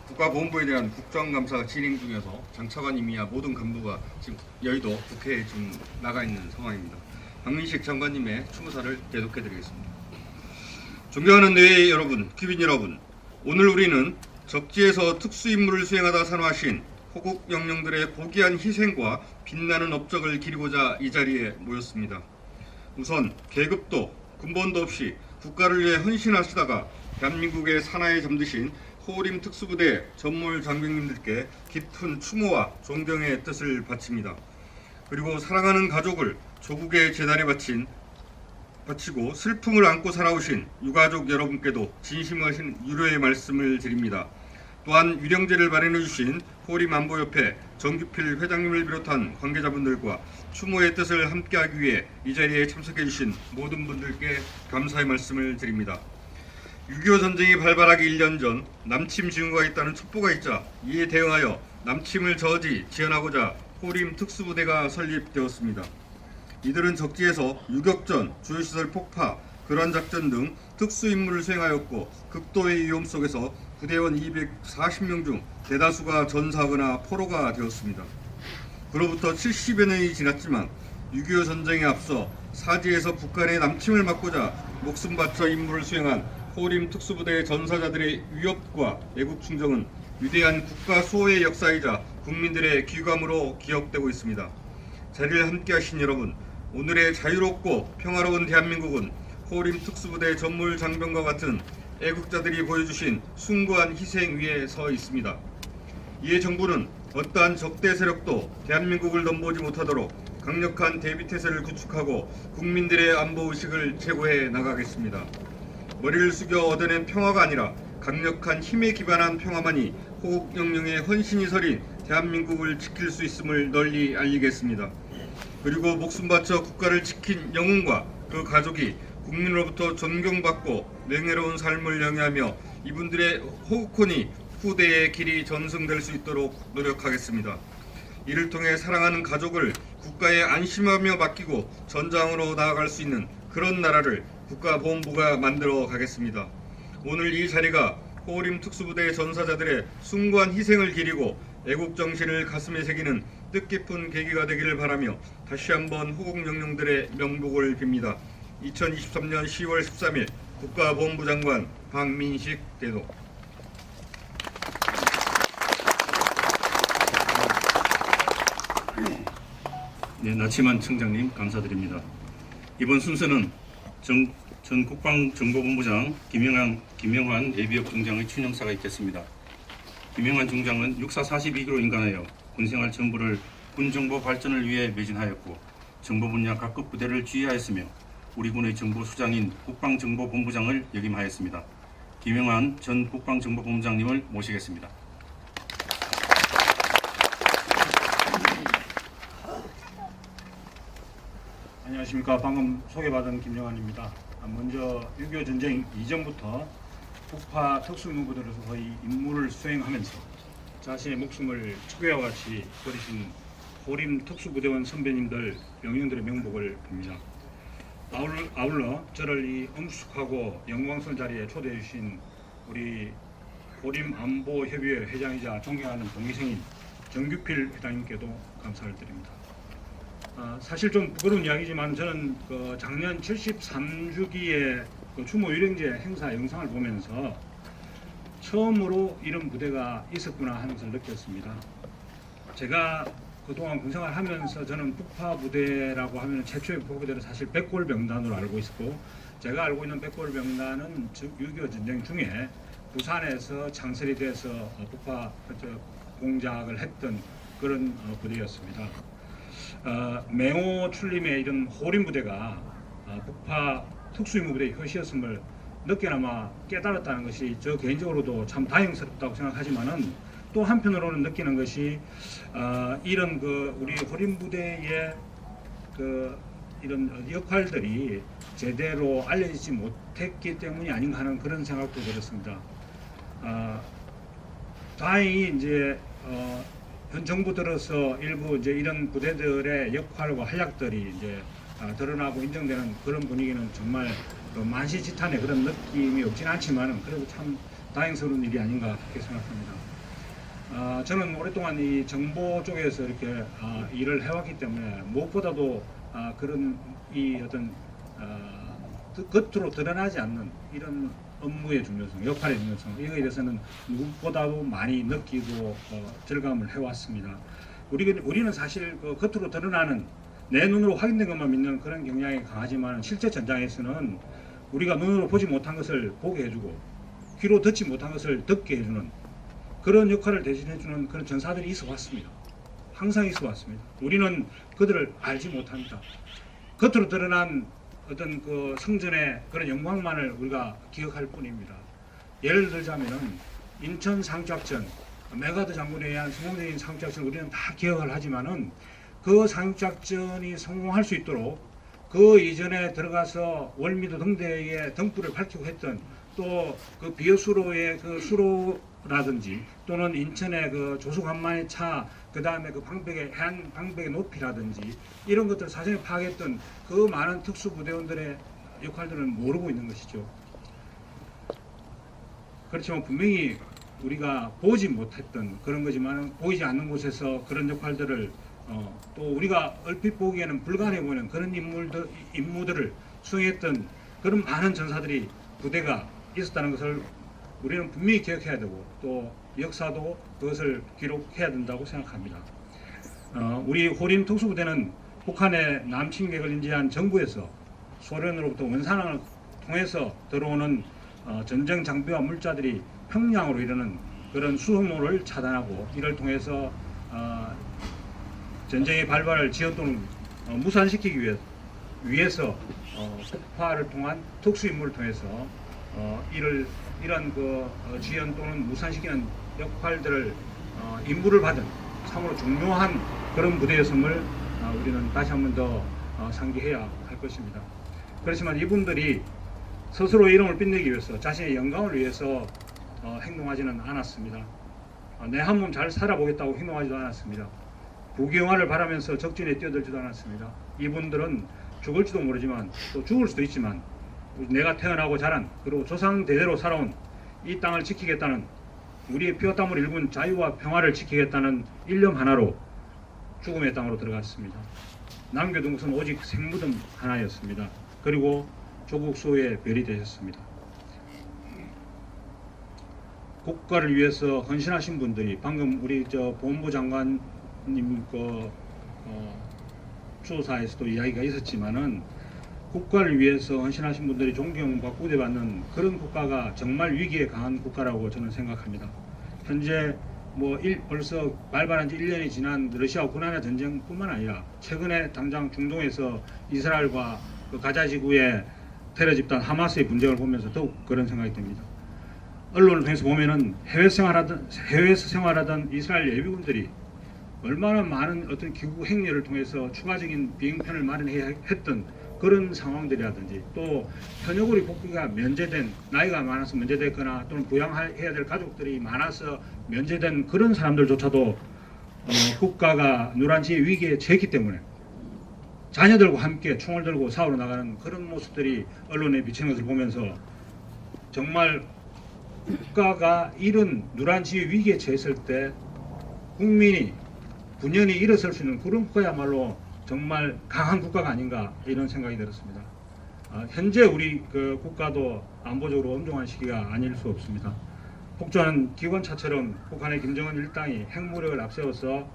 국가보훈부에 대한 국정감사가 진행 중이어서 장차관님이야 모든 간부가 지금 여의도 국회에 지금 나가 있는 상황입니다. 박민식 장관님의 추모사를 대독해드리겠습니다. 존경하는 내외 여러분, 귀빈 여러분, 오늘 우리는 적지에서 특수임무를 수행하다 산화하신 호국 영령들의 고귀한 희생과 빛나는 업적을 기리고자 이 자리에 모였습니다. 우선 계급도 군번도 없이 국가를 위해 헌신하시다가 대한민국의 사나이에 잠드신 호림 특수부대 전몰 장병님들께 깊은 추모와 존경의 뜻을 바칩니다. 그리고 사랑하는 가족을 조국의 재단에 바치고 슬픔을 안고 살아오신 유가족 여러분께도 진심어신 유료의 말씀을 드립니다. 또한 위령제를 마련해 주신 호림안보협회 정규필 회장님을 비롯한 관계자분들과 추모의 뜻을 함께하기 위해 이 자리에 참석해 주신 모든 분들께 감사의 말씀을 드립니다. 6.25 전쟁이 발발하기 1년 전 남침 징후가 있다는 첩보가 있자 이에 대응하여 남침을 저지 지원하고자 호림 특수부대가 설립되었습니다. 이들은 적지에서 유격전, 주요시설 폭파, 근환작전 등 특수임무를 수행하였고 극도의 위험 속에서 부대원 240명 중 대다수가 전사하거나 포로가 되었습니다. 그로부터 70여 년이 지났지만 6.25 전쟁에 앞서 사지에서 북한의 남침을 막고자 목숨 바쳐 임무를 수행한 호림 특수부대의 전사자들의 위협과 애국 충정은 위대한 국가 수호의 역사이자 국민들의 귀감으로 기억되고 있습니다. 자리를 함께하신 여러분, 오늘의 자유롭고 평화로운 대한민국은 호림 특수부대 전물 장병과 같은 애국자들이 보여주신 숭고한 희생 위에 서 있습니다. 이에 정부는 어떠한 적대 세력도 대한민국을 넘보지 못하도록 강력한 대비태세를 구축하고 국민들의 안보의식을 제고해 나가겠습니다. 머리를 숙여 얻어낸 평화가 아니라 강력한 힘에 기반한 평화만이 호국영령의 헌신이 서린 대한민국을 지킬 수 있음을 널리 알리겠습니다. 그리고 목숨 바쳐 국가를 지킨 영웅과 그 가족이 국민으로부터 존경받고 명예로운 삶을 영위하며 이분들의 호국혼이 후대의 길이 전승될 수 있도록 노력하겠습니다. 이를 통해 사랑하는 가족을 국가에 안심하며 맡기고 전장으로 나아갈 수 있는 그런 나라를 국가보훈부가 만들어 가겠습니다. 오늘 이 자리가 호림 특수부대 전사자들의 숭고한 희생을 기리고 애국정신을 가슴에 새기는 뜻깊은 계기가 되기를 바라며 다시 한번 호국영령들의 명복을 빕니다. 2023년 10월 13일 국가보훈부 장관 박민식 대도. 네, 나치만 청장님 감사드립니다. 이번 순서는 전 국방정보본부장 김영환 예비역 중장의 추념사가 있겠습니다. 김영환 중장은 육사 42기로 인간하여 군생활 전부를 군정보 발전을 위해 매진하였고 정보 분야 각급 부대를 지휘하였으며 우리 군의 정보 수장인 국방정보본부장을 역임하였습니다. 김영환 전 국방정보본부장님을 모시겠습니다. 안녕하십니까. 방금 소개받은 김영환입니다. 먼저 6.25 전쟁 이전부터 북파 특수임무부대로서 거의 임무를 수행하면서 자신의 목숨을 축구와 같이 버리신 호림 특수부대원 선배님들, 명령들의 명복을 빕니다. 아울러 저를 이 엄숙하고 영광스러운 자리에 초대해 주신 우리 호림 안보협의회 회장이자 존경하는 동기생인 정규필 회장님께도 감사를 드립니다. 사실 좀 부끄러운 이야기지만 저는 작년 73주기의 추모 유령제 행사 영상을 보면서 처음으로 이런 부대가 있었구나 하는 것을 느꼈습니다. 제가 그동안 군생활 하면서 저는 북파 부대라고 하면 최초의 북파 부대는 사실 백골병단으로 알고 있었고, 제가 알고 있는 백골병단은 6.25 전쟁 중에 부산에서 창설이 돼서 북파 공작을 했던 그런 부대였습니다. 맹호 출림의 이런 호림 부대가 북파 특수임무부대의 효시였음을 늦게나마 깨달았다는 것이 저 개인적으로도 참 다행스럽다고 생각하지만은 또 한편으로는 느끼는 것이 이런 우리 호림 부대의 이런 역할들이 제대로 알려지지 못했기 때문이 아닌가 하는 그런 생각도 들었습니다. 다행히 이제 현 정부 들어서 일부 이제 이런 부대들의 역할과 활약들이 이제 드러나고 인정되는 그런 분위기는 정말 만시지탄의 그런 느낌이 없진 않지만 그래도 참 다행스러운 일이 아닌가 그렇게 생각합니다. 저는 오랫동안 이 정보 쪽에서 이렇게 일을 해왔기 때문에 무엇보다도 그런 이 어떤 겉으로 드러나지 않는 이런 업무의 중요성, 역할의 중요성, 이거에 대해서는 누구보다도 많이 느끼고 절감을 해왔습니다. 우리는 사실 겉으로 드러나는 내 눈으로 확인된 것만 믿는 그런 경향이 강하지만 실제 전장에서는 우리가 눈으로 보지 못한 것을 보게 해주고 귀로 듣지 못한 것을 듣게 해주는 그런 역할을 대신해주는 그런 전사들이 있어 왔습니다. 항상 있어 왔습니다. 우리는 그들을 알지 못합니다. 겉으로 드러난 어떤 성전의 그런 영광만을 우리가 기억할 뿐입니다. 예를 들자면은 인천 상작전 메가드 장군에 의한 성공적인 상륙작전을 우리는 다 기억을 하지만은 그 상륙작전이 성공할 수 있도록 그 이전에 들어가서 월미도 등대에 등불을 밝히고 했던 또 그 비어수로의 그 수로라든지 또는 인천의 그 조수간만의 차, 그 다음에 그 방백의 해안 방백의 높이라든지 이런 것들 사전에 파악했던 그 많은 특수부대원들의 역할들은 모르고 있는 것이죠. 그렇지만 분명히 우리가 보지 못했던 그런 거지만 보이지 않는 곳에서 그런 역할들을 또 우리가 얼핏 보기에는 불가능해 보이는 그런 임무들을 수행했던 그런 많은 전사들이 부대가 있었다는 것을 우리는 분명히 기억해야 되고 또 역사도 그것을 기록해야 된다고 생각합니다. 우리 호림 특수부대는 북한의 남침객을 인지한 정부에서 소련으로부터 원산항을 통해서 들어오는 전쟁 장비와 물자들이 평양으로 이르는 그런 수송로를 차단하고 이를 통해서 전쟁의 발발을 지연 또는 무산시키기 위해서 폭파를 통한 특수 임무를 통해서 이런 그 지연 또는 무산시키는 역할들을 임무를 받은 참으로 중요한 그런 부대였음을 우리는 다시 한 번 더 상기해야 할 것입니다. 그렇지만 이분들이 스스로 이름을 빛내기 위해서 자신의 영광을 위해서 행동하지는 않았습니다. 내 한 몸 잘 살아보겠다고 행동하지도 않았습니다. 부귀영화를 바라면서 적진에 뛰어들지도 않았습니다. 이분들은 죽을지도 모르지만 또 죽을 수도 있지만 내가 태어나고 자란 그리고 조상 대대로 살아온 이 땅을 지키겠다는 우리의 피와 땀을 일군 자유와 평화를 지키겠다는 일념 하나로 죽음의 땅으로 들어갔습니다. 남겨둔 것은 오직 생무덤 하나였습니다. 그리고 조국 수호의 별이 되셨습니다. 국가를 위해서 헌신하신 분들이 방금 우리 보훈부 장관님 추사에서도 이야기가 있었지만은 국가를 위해서 헌신하신 분들이 존경받고 우대받는 그런 국가가 정말 위기에 강한 국가라고 저는 생각합니다. 현재 벌써 발발한 지 1년이 지난 러시아 우크라이나 전쟁뿐만 아니라 최근에 당장 중동에서 이스라엘과 그 가자 지구의 테러 집단 하마스의 분쟁을 보면서 더욱 그런 생각이 듭니다. 언론을 통해서 보면은 해외에서 생활하던 이스라엘 예비군들이 얼마나 많은 어떤 기구 행렬을 통해서 추가적인 비행편을 마련해야 했던 그런 상황들이라든지 또 현역우리 복귀가 면제된 나이가 많아서 면제됐거나 또는 부양해야 될 가족들이 많아서 면제된 그런 사람들조차도 국가가 누란지의 위기에 처했기 때문에 자녀들과 함께 총을 들고 싸우러 나가는 그런 모습들이 언론에 비치는 것을 보면서 정말 국가가 이런 누란지의 위기에 처했을 때 국민이 분연히 일어설 수 있는 그런 국가야말로 정말 강한 국가가 아닌가 이런 생각이 들었습니다. 현재 우리 그 국가도 안보적으로 엄중한 시기가 아닐 수 없습니다. 폭주하는 기관차처럼 북한의 김정은 일당이 핵무력을 앞세워서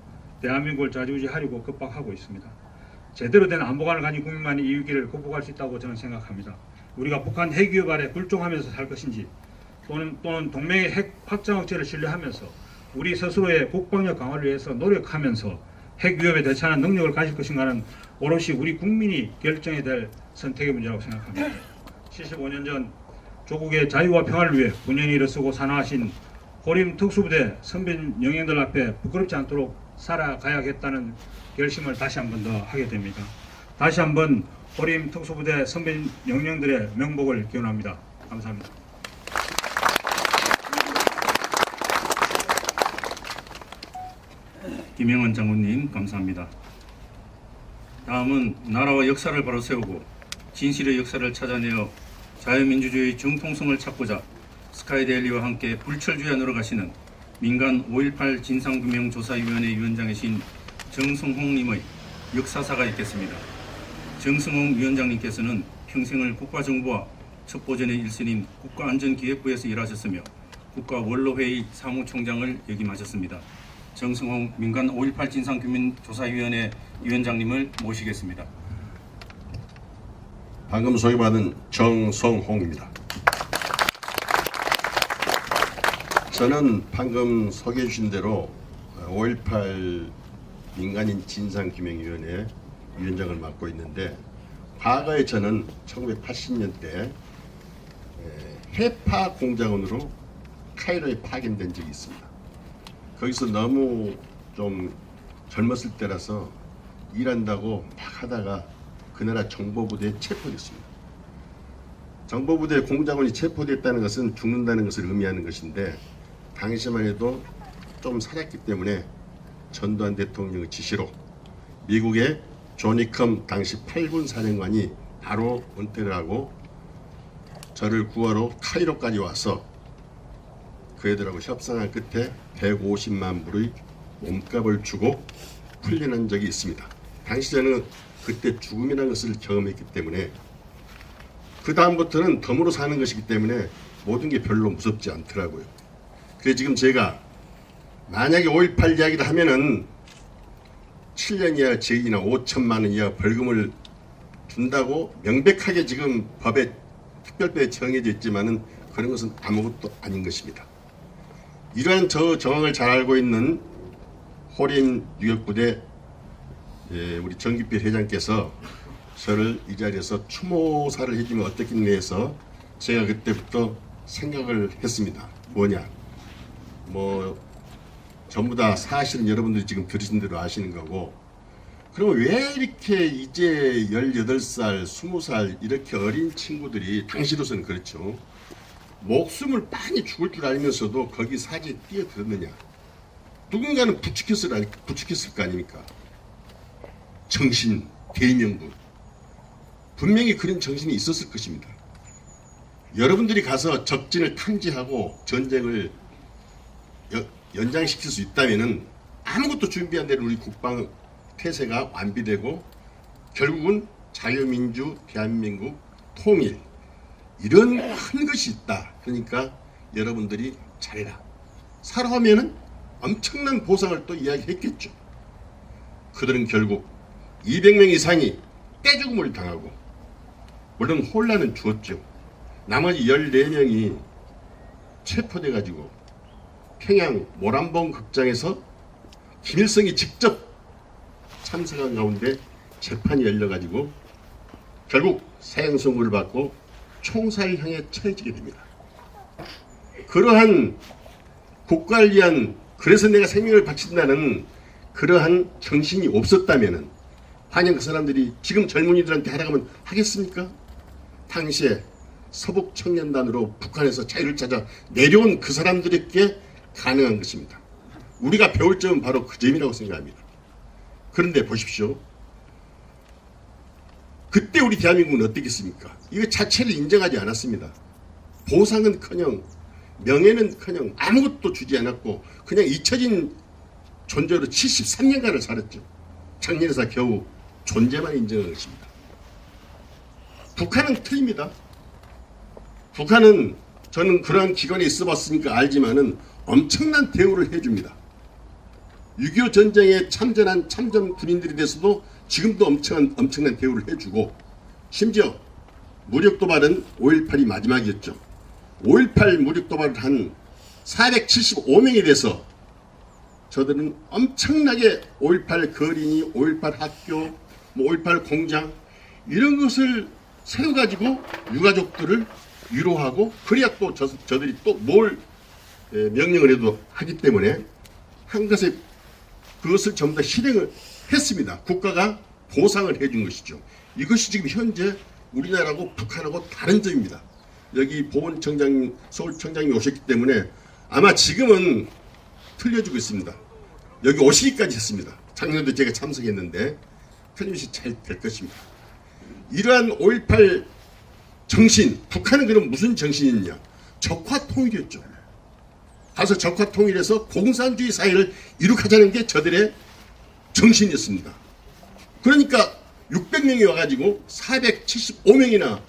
대한민국을 좌지우지하려고 급박하고 있습니다. 제대로 된 안보관을 가진 국민만이 이 위기를 극복할 수 있다고 저는 생각합니다. 우리가 북한 핵위협 아래 굴종하면서 살 것인지 또는 동맹의 핵 확장 억제를 신뢰하면서 우리 스스로의 국방력 강화를 위해서 노력하면서 핵 위협에 대처하는 능력을 가질 것인가는 오롯이 우리 국민이 결정해야 될 선택의 문제라고 생각합니다. 75년 전 조국의 자유와 평화를 위해 군연히 일어서고 산화하신 호림 특수부대 선배 영령들 앞에 부끄럽지 않도록 살아가야겠다는 결심을 다시 한 번 더 하게 됩니다. 다시 한번 호림 특수부대 선배 영령들의 명복을 기원합니다. 감사합니다. 김영환 장군님 감사합니다. 다음은 나라와 역사를 바로 세우고 진실의 역사를 찾아내어 자유민주주의 정통성을 찾고자 스카이데일리와 함께 불철주야 늘어가시는 민간 5.18 진상규명조사위원회 위원장이신 정성홍님의 역사사가 있겠습니다. 정성홍 위원장님께서는 평생을 국가정보와 첩보전의 일선인 국가안전기획부에서 일하셨으며 국가원로회의 사무총장을 역임하셨습니다. 정성홍 민간 5.18 진상규명조사위원회 위원장님을 모시겠습니다. 방금 소개받은 정성홍입니다. 저는 방금 소개해 주신 대로 5.18 민간인 진상규명위원회 위원장을 맡고 있는데 과거에 저는 1980년대 해파 공작원으로 카이로에 파견된 적이 있습니다. 거기서 너무 좀 젊었을 때라서 일한다고 막 하다가 그 나라 정보부대에 체포됐습니다. 정보부대 공작원이 체포됐다는 것은 죽는다는 것을 의미하는 것인데 당시만 해도 좀 살았기 때문에 전두환 대통령의 지시로 미국의 조니컴 당시 8군 사령관이 바로 은퇴를 하고 저를 구하러 카이로까지 와서 그 애들하고 협상한 끝에 150만 불의 몸값을 주고 풀려난 적이 있습니다. 당시 저는 그때 죽음이라는 것을 경험했기 때문에 그 다음부터는 덤으로 사는 것이기 때문에 모든 게 별로 무섭지 않더라고요. 그래서 지금 제가 만약에 5.18 이야기를 하면은 7년 이하 징역이나 5천만 원 이하 벌금을 준다고 명백하게 지금 법에 특별법에 정해져 있지만은 그런 것은 아무것도 아닌 것입니다. 이러한 저 정황을 잘 알고 있는 호림 유격부대 우리 정기필 회장께서 저를 이 자리에서 추모사를 해주면 어떻겠냐 해서 제가 그때부터 생각을 했습니다. 뭐냐, 뭐 전부 다 사실은 여러분들이 지금 들으신 대로 아시는 거고, 그러면 왜 이렇게 이제 18살, 20살 이렇게 어린 친구들이 당시로서는 그렇죠. 목숨을 많이 죽을 줄 알면서도 거기 사지에 뛰어들었느냐. 누군가는 부추겼을 거 아닙니까? 정신, 대의명분. 분명히 그런 정신이 있었을 것입니다. 여러분들이 가서 적진을 탐지하고 전쟁을 연장시킬 수 있다면은 아무것도 준비 안 되는 우리 국방 태세가 완비되고 결국은 자유민주 대한민국 통일 이런 큰 것이 있다. 그러니까 여러분들이 잘해라. 살아오면은 엄청난 보상을 또 이야기했겠죠. 그들은 결국 200명 이상이 떼죽음을 당하고 물론 혼란은 주었죠. 나머지 14명이 체포돼 가지고 평양 모란봉 극장에서 김일성이 직접 참석한 가운데 재판이 열려가지고 결국 사형 선고를 받고 총살형에 처해지게 됩니다. 그러한 국가를 위한, 그래서 내가 생명을 바친다는 그러한 정신이 없었다면은 과연 그 사람들이 지금 젊은이들한테 하라고 하면 하겠습니까? 당시에 서북 청년단으로 북한에서 자유를 찾아 내려온 그 사람들에게 가능한 것입니다. 우리가 배울 점은 바로 그 점이라고 생각합니다. 그런데 보십시오. 그때 우리 대한민국은 어떻겠습니까? 이거 자체를 인정하지 않았습니다. 보상은커녕 명예는커녕 아무것도 주지 않았고 그냥 잊혀진 존재로 73년간을 살았죠. 작년에서 겨우 존재만 인정한 것입니다. 북한은 틀립니다. 북한은 저는 그러한 기관에 있어봤으니까 알지만은 엄청난 대우를 해줍니다. 6.25 전쟁에 참전한 참전 군인들에 대해서도 지금도 엄청난 대우를 해주고, 심지어 무력 도발은 5.18이 마지막이었죠. 5.18 무력 도발을 한 475명에 대해서 저들은 엄청나게 5.18 거린이, 5.18 학교, 5.18 공장 이런 것을 세워가지고 유가족들을 위로하고, 그래야 또 저들이 또 뭘 명령을 해도 하기 때문에 한 것에 그것을 전부 다 실행을 했습니다. 국가가 보상을 해준 것이죠. 이것이 지금 현재 우리나라하고 북한하고 다른 점입니다. 여기 보훈청장, 서울청장이 오셨기 때문에 아마 지금은 틀려주고 있습니다. 여기 오시기까지 했습니다. 작년에도 제가 참석했는데 틀림없이 잘 될 것입니다. 이러한 5.18 정신, 북한은 그럼 무슨 정신이냐? 적화통일이었죠. 가서 적화통일해서 공산주의 사회를 이룩하자는 게 저들의 정신이었습니다. 그러니까 600명이 와가지고 475명이나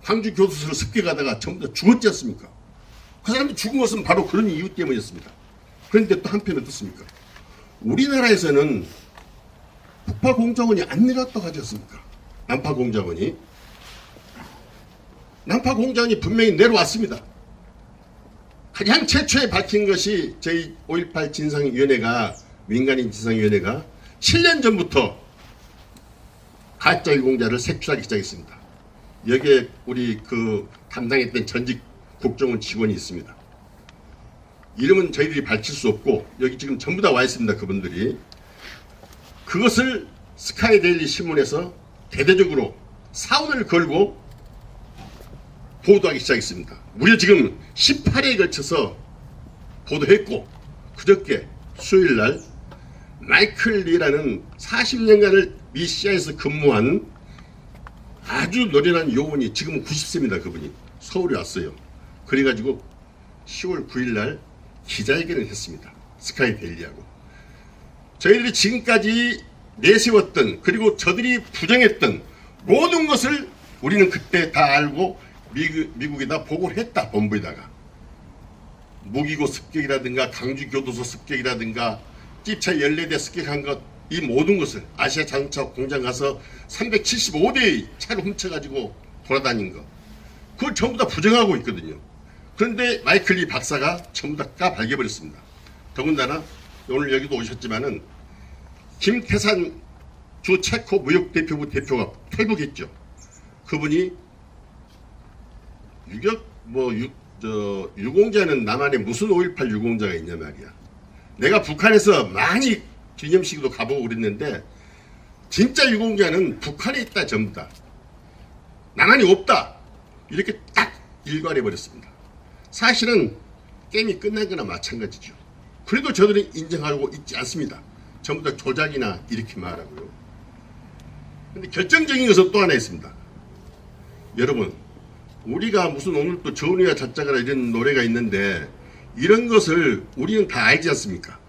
광주 교도소를 습격하다가 전부 다 죽었지 않습니까? 그 사람들 죽은 것은 바로 그런 이유 때문이었습니다. 그런데 또 한편 어떻습니까? 우리나라에서는 북파공작원이 안 내려왔다고 하지 않습니까? 남파공작원이 분명히 내려왔습니다. 가장 최초에 밝힌 것이 저희 5.18 진상위원회가, 민간인 진상위원회가 7년 전부터 가짜 유공자를 색출하기 시작했습니다. 여기에 우리 그 담당했던 전직 국정원 직원이 있습니다. 이름은 저희들이 밝힐 수 없고 여기 지금 전부 다 와 있습니다. 그분들이. 그것을 스카이데일리 신문에서 대대적으로 사원을 걸고 보도하기 시작했습니다. 무려 지금 18회에 걸쳐서 보도했고 그저께 수요일 날 마이클 리라는 40년간을 미 CIA에서 근무한 아주 노련한 요원이 지금은 90세입니다. 그분이 서울에 왔어요. 그래가지고 10월 9일 날 기자회견을 했습니다. 스카이데일리하고. 저희들이 지금까지 내세웠던 그리고 저들이 부정했던 모든 것을 우리는 그때 다 알고 미국에다 보고를 했다. 본부에다가. 무기고 습격이라든가 강주교도소 습격이라든가 찝차 14대 습격한 것, 이 모든 것을 아시아 자동차 공장 가서 375대의 차를 훔쳐가지고 돌아다닌 거, 그걸 전부 다 부정하고 있거든요. 그런데 마이클 리 박사가 전부 다 까발려버렸습니다. 더군다나 오늘 여기도 오셨지만은 김태산 주 체코 무역대표부 대표가 퇴북했죠. 그분이 유공자는 남한에 무슨 5.18 유공자가 있냐 말이야. 내가 북한에서 많이 기념식도 가보고 그랬는데 진짜 유공자는 북한에 있다. 전부 다. 남한이 없다. 이렇게 딱 일관해버렸습니다. 사실은 게임이 끝난 거나 마찬가지죠. 그래도 저들은 인정하고 있지 않습니다. 전부 다 조작이나 이렇게 말하고요. 근데 결정적인 것은 또 하나 있습니다. 여러분, 우리가 무슨 오늘 또 전우야 자짜가라 이런 노래가 있는데 이런 것을 우리는 다 알지 않습니까?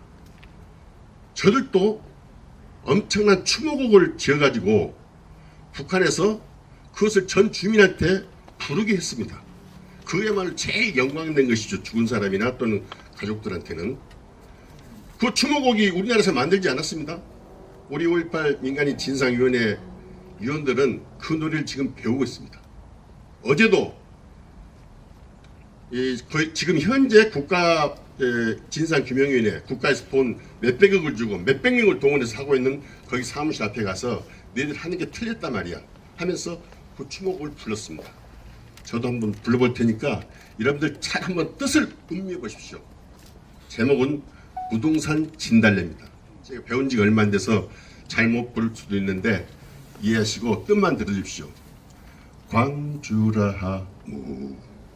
저들도 엄청난 추모곡을 지어가지고 북한에서 그것을 전 주민한테 부르게 했습니다. 그야말로 제일 영광된 것이죠. 죽은 사람이나 또는 가족들한테는. 그 추모곡이 우리나라에서 만들지 않았습니다. 우리 5.18 민간인 진상위원회 위원들은 그 노래를 지금 배우고 있습니다. 어제도 지금 현재 국가 진상규명위원회 국가에서 돈 몇백억을 주고 몇백 명을 동원해서 하고 있는 거기 사무실 앞에 가서 너희들 하는 게 틀렸단 말이야 하면서 그 추모곡을 불렀습니다. 저도 한번 불러볼 테니까 여러분들 잘 한번 뜻을 음미해 보십시오. 제목은 부동산 진달래입니다. 제가 배운 지가 얼마 안 돼서 잘못 부를 수도 있는데 이해하시고 뜻만 들어주십시오. 광주라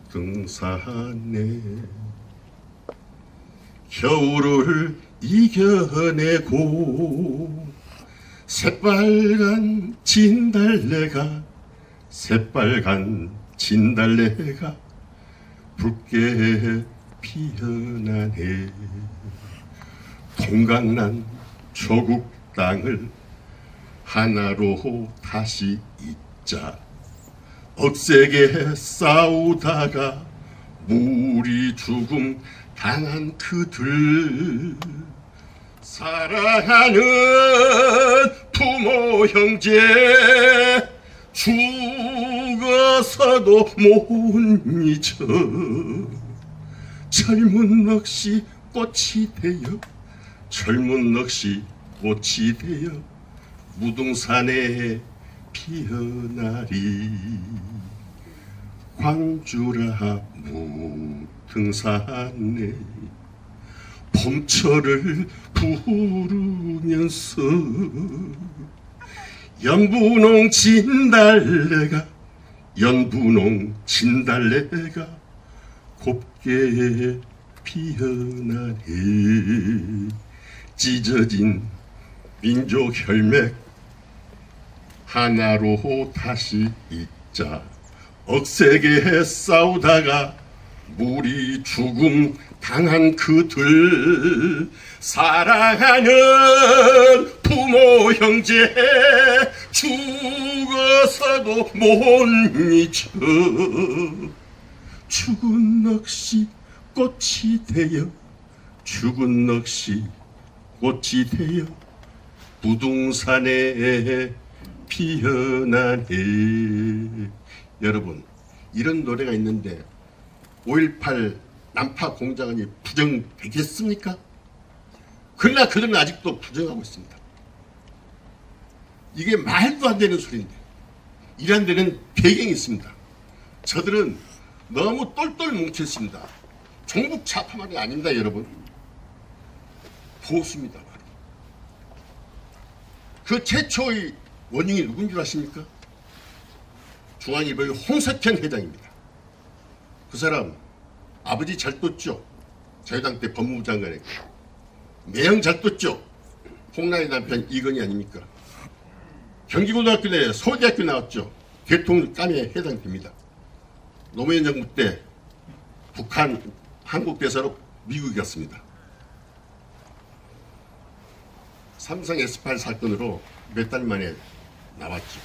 무등산에 겨울을 이겨내고 새빨간 진달래가 붉게 피어나네. 동강난 조국 땅을 하나로 다시 잇자. 억세게 싸우다가 무리 죽음 당한 그들, 사랑하는 부모 형제 죽어서도 못 잊어. 젊은 넋이 꽃이 되어 무등산에 피어나리. 광주라 무등산에 봄철을 부르면서 연분홍 진달래가 곱게 피어나네. 찢어진 민족 혈맥 하나로 다시 잇자. 억세게 싸우다가 무리 죽음 당한 그들, 사랑하는 부모 형제 죽어서도 못 잊어. 죽은 넋이 꽃이 되어 부동산에 피어나네. 여러분, 이런 노래가 있는데 5.18 난파 공작원이 부정되겠습니까? 그러나 그들은 아직도 부정하고 있습니다. 이게 말도 안 되는 소리인데 이런 데는 배경이 있습니다. 저들은 너무 똘똘 뭉쳐 있습니다. 종북 좌파만이 아닙니다, 여러분. 보수입니다. 바로. 그 최초의 원흉이 누군 줄 아십니까? 중앙일보의 홍석현 회장입니다. 그 사람 아버지 잘 뒀죠. 자유당 때 법무부 장관했고 매형 잘 뒀죠. 홍나의 남편 이건희 아닙니까? 경기고등학교 내 서울대학교 나왔죠. 대통령 깜에 해당됩니다. 노무현 정부 때 북한 한국 대사로 미국에 갔습니다. 삼성 S8 사건으로 몇 달 만에 나왔죠.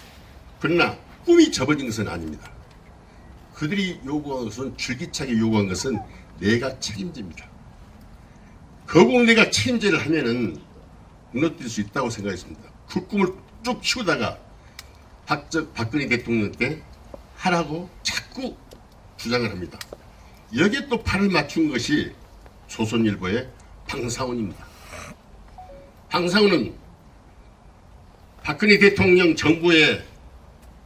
그러나 꿈이 접어진 것은 아닙니다. 그들이 요구한 것은 줄기차게 요구한 것은 내각 책임제입니다. 거국 내각 책임제를 하면은 무너뜨릴 수 있다고 생각했습니다. 그 꿈을 쭉 키우다가 박근혜 대통령 때 하라고 자꾸 주장을 합니다. 여기에 또 팔을 맞춘 것이 조선일보의 방상훈입니다. 방상훈은 박근혜 대통령 정부의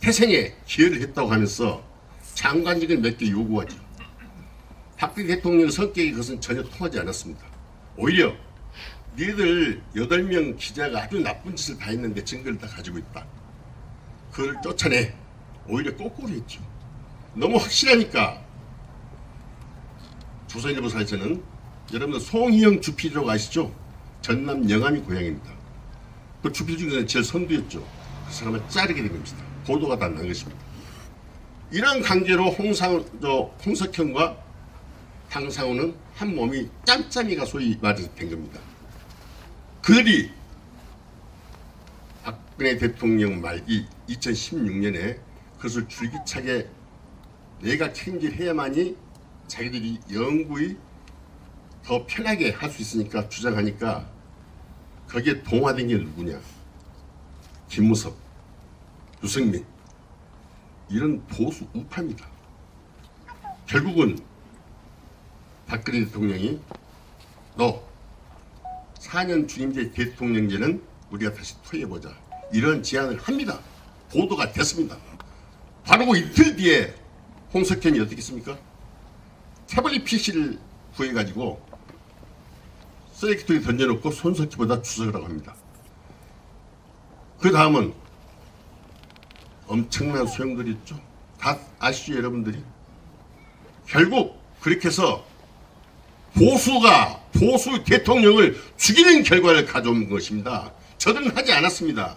태생에 기여를 했다고 하면서 장관직을 몇 개 요구하죠. 박근혜 대통령 성격이 그것은 전혀 통하지 않았습니다. 오히려 니들 8명 기자가 아주 나쁜 짓을 다 했는데 증거를 다 가지고 있다. 그걸 쫓아내. 오히려 거꾸로 했죠. 너무 확실하니까 조선일보사에서는 여러분들 송희영 주필이라고 아시죠? 전남 영암이 고향입니다. 그 주필 중에서 제일 선두였죠. 그 사람을 자르게 된 겁니다. 보도가 다 난 것입니다. 이러한 관계로 홍석현과 방상훈은 한 몸이 짬짬이가 소위 말해서 된 겁니다. 그들이 박근혜 대통령 말기 2016년에 그것을 줄기차게 내가 책임질 해야만이 자기들이 영구히 더 편하게 할 수 있으니까 주장하니까 거기에 동화된 게 누구냐? 김무섭, 유승민 이런 보수 우파입니다. 결국은 박근혜 대통령이 너 4년 중임제 대통령제는 우리가 다시 토의해보자 이런 제안을 합니다. 보도가 됐습니다. 바로 그 이틀 뒤에 홍석현이 어떻게 했습니까? 태블릿 PC를 구해가지고 쓰레기통에 던져놓고 손석희보다 주석을 하고 합니다. 그 다음은 엄청난 소용돌이 있죠. 다 아시죠, 여러분들이? 결국 그렇게 해서 보수 대통령을 죽이는 결과를 가져온 것입니다. 저들은 하지 않았습니다.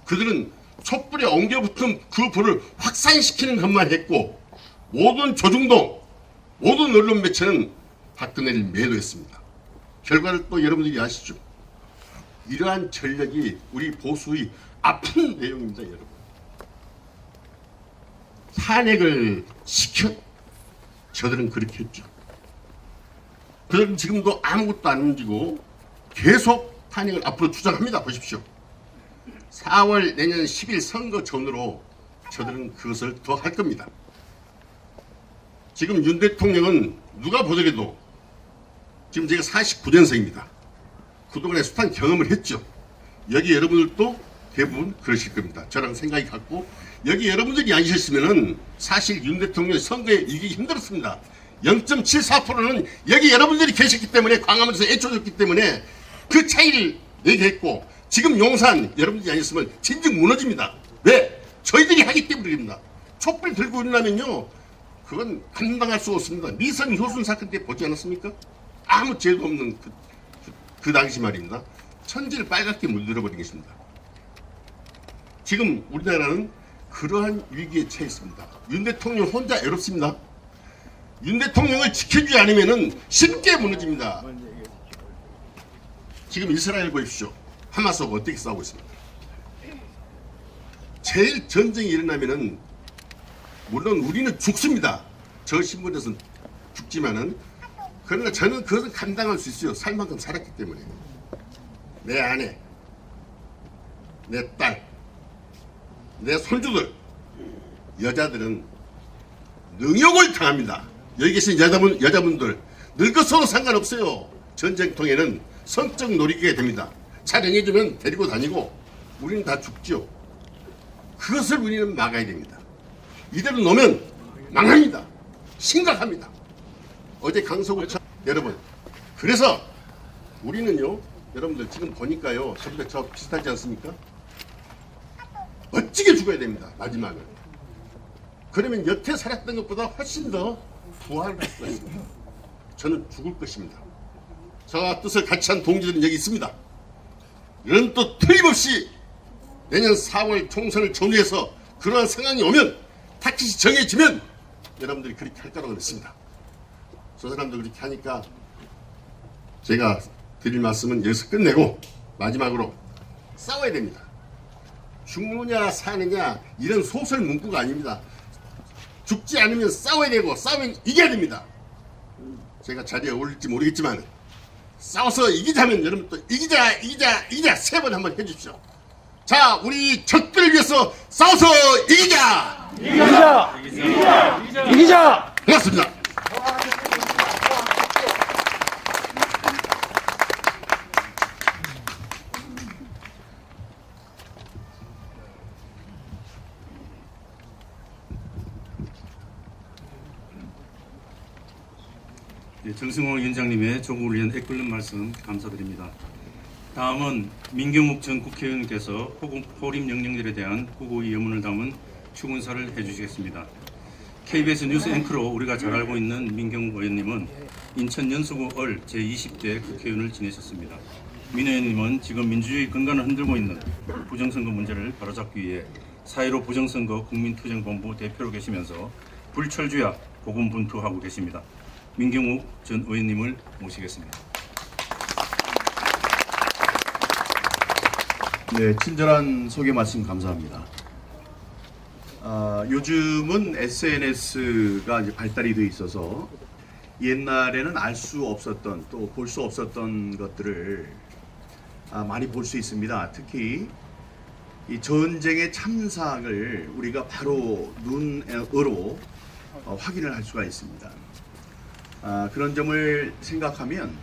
그들은 촛불에 엉겨붙은 그 불을 확산시키는 것만 했고 모든 조중동, 모든 언론 매체는 박근혜를 매도했습니다. 결과를 또 여러분들이 아시죠. 이러한 전략이 우리 보수의 아픈 내용입니다, 여러분. 탄핵을 시켜 저들은 그렇게 했죠. 그들은 지금도 아무것도 안 움직이고 계속 탄핵을 앞으로 주장합니다. 보십시오. 4월 내년 10일 선거 전으로 저들은 그것을 더 할 겁니다. 지금 윤 대통령은 누가 보더라도 지금 제가 49년생입니다. 그동안에 숱한 경험을 했죠. 여기 여러분들도 대부분 그러실 겁니다. 저랑 생각이 같고 여기 여러분들이 앉으셨으면은 사실 윤 대통령 선거에 이기기 힘들었습니다. 0.74%는 여기 여러분들이 계셨기 때문에 광화문에서 애초졌기 때문에 그 차이를 얘기했고 지금 용산 여러분들이 아니었으면 진즉 무너집니다. 왜? 저희들이 하기 때문입니다. 촛불 들고 일어나면요 그건 감당할 수 없습니다. 미선 효순 사건 때 보지 않았습니까? 아무 죄도 없는 그 당시 말입니다. 천지를 빨갛게 물들어버린 것입니다. 지금 우리나라는 그러한 위기에 처했습니다. 윤 대통령 혼자 애롭습니다. 윤 대통령을 지켜주지 않으면 쉽게 무너집니다. 지금 이스라엘 보십시오. 하마스하고 어떻게 싸우고 있습니다. 제일 전쟁이 일어나면은 물론 우리는 죽습니다. 저 신분에서는 죽지만은 그러나 저는 그것을 감당할 수 있어요. 살 만큼 살았기 때문에. 내 아내, 내 딸, 내 손주들, 여자들은 능욕을 당합니다. 여기 계신 여자분들 늙었어도 상관없어요. 전쟁통에는 성적 놀이기가 됩니다. 촬영해주면 데리고 다니고 우리는 다 죽죠. 그것을 우리는 막아야 됩니다. 이대로 놓으면 망합니다. 심각합니다. 어제 강서구청 여러분, 그래서 우리는요, 여러분들 지금 보니까요, 전부 저 비슷하지 않습니까? 멋지게 죽어야 됩니다. 마지막은. 그러면 여태 살았던 것보다 훨씬 더 부활할 수가 있습니다. 저는 죽을 것입니다. 저와 뜻을 같이 한 동지들은 여기 있습니다. 이런 또 틀림없이 내년 4월 총선을 전후해서 그러한 상황이 오면 타깃이 정해지면 여러분들이 그렇게 할 거라고 믿습니다. 저 사람도 그렇게 하니까 제가 드릴 말씀은 여기서 끝내고 마지막으로 싸워야 됩니다. 죽느냐 사느냐 이런 소설 문구가 아닙니다. 죽지 않으면 싸워야 되고 싸우면 이겨야 됩니다. 제가 자리에 올릴지 모르겠지만 싸워서 이기자면 여러분 또 이기자 3번 한번 해주십시오. 자, 우리 적들을 위해서 싸워서 이기자! 이기자! 고맙습니다. 정승호 위원장님의 조국을 위한 애끓는 말씀 감사드립니다. 다음은 민경욱 전 국회의원께서 호림 영령들에 대한 후보의 여문을 담은 추문사를 해주시겠습니다. KBS 뉴스 앵커로 우리가 잘 알고 있는 민경욱 의원님은 인천 연수구 을 제20대 국회의원을 지내셨습니다. 민 의원님은 지금 민주주의 근간을 흔들고 있는 부정선거 문제를 바로잡기 위해 4.15 부정선거 국민투쟁본부 대표로 계시면서 불철주야 고군분투하고 계십니다. 민경욱 전 의원님을 모시겠습니다. 네, 친절한 소개 말씀 감사합니다. 요즘은 SNS가 이제 발달이 돼 있어서 옛날에는 알 수 없었던 또 볼 수 없었던 것들을 많이 볼 수 있습니다. 특히 이 전쟁의 참상을 우리가 바로 눈으로 확인을 할 수가 있습니다. 그런 점을 생각하면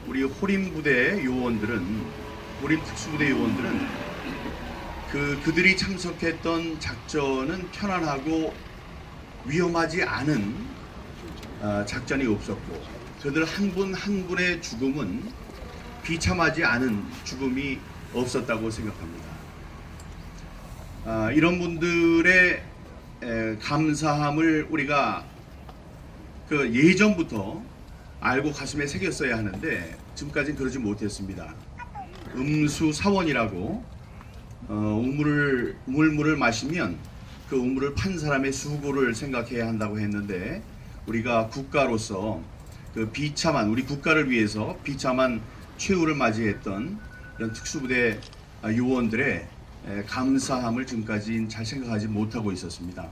우리 호림 부대 요원들은, 호림 특수부대 요원들은 그들이 참석했던 작전은 편안하고 위험하지 않은 작전이 없었고, 그들 한 분 한 분의 죽음은 비참하지 않은 죽음이 없었다고 생각합니다. 이런 분들의 감사함을 우리가 그 예전부터 알고 가슴에 새겼어야 하는데 지금까지는 그러지 못했습니다. 음수사원이라고 우물물을 마시면 그 우물을 판 사람의 수고를 생각해야 한다고 했는데, 우리가 국가로서 그 비참한, 우리 국가를 위해서 비참한 최후를 맞이했던 이런 특수부대 요원들의 감사함을 지금까지는 잘 생각하지 못하고 있었습니다.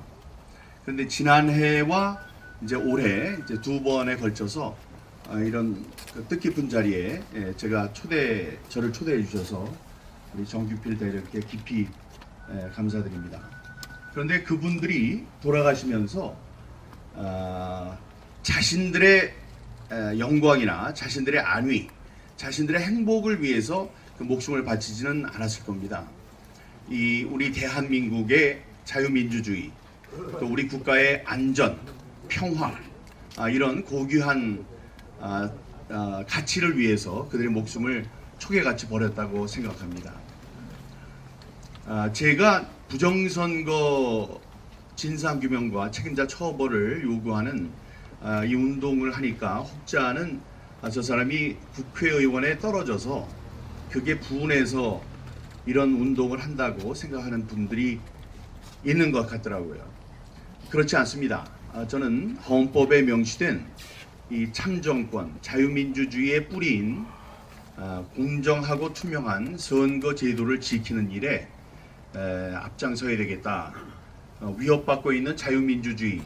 그런데 지난해와 이제 올해 이제 2번에 걸쳐서 이런 그 뜻깊은 자리에 제가 저를 초대해 주셔서 우리 정규필 대령께 깊이 감사드립니다. 그런데 그분들이 돌아가시면서 자신들의 영광이나 자신들의 안위, 자신들의 행복을 위해서 그 목숨을 바치지는 않았을 겁니다. 우리 대한민국의 자유민주주의, 또 우리 국가의 안전, 평화, 이런 고귀한 가치를 위해서 그들의 목숨을 초계같이 버렸다고 생각합니다. 제가 부정선거 진상규명과 책임자 처벌을 요구하는 이 운동을 하니까 혹자는 저 사람이 국회의원에 떨어져서 그게 분해서 이런 운동을 한다고 생각하는 분들이 있는 것 같더라고요. 그렇지 않습니다. 저는 헌법에 명시된 이 참정권, 자유민주주의의 뿌리인 공정하고 투명한 선거 제도를 지키는 일에 앞장서야 되겠다. 위협받고 있는 자유민주주의,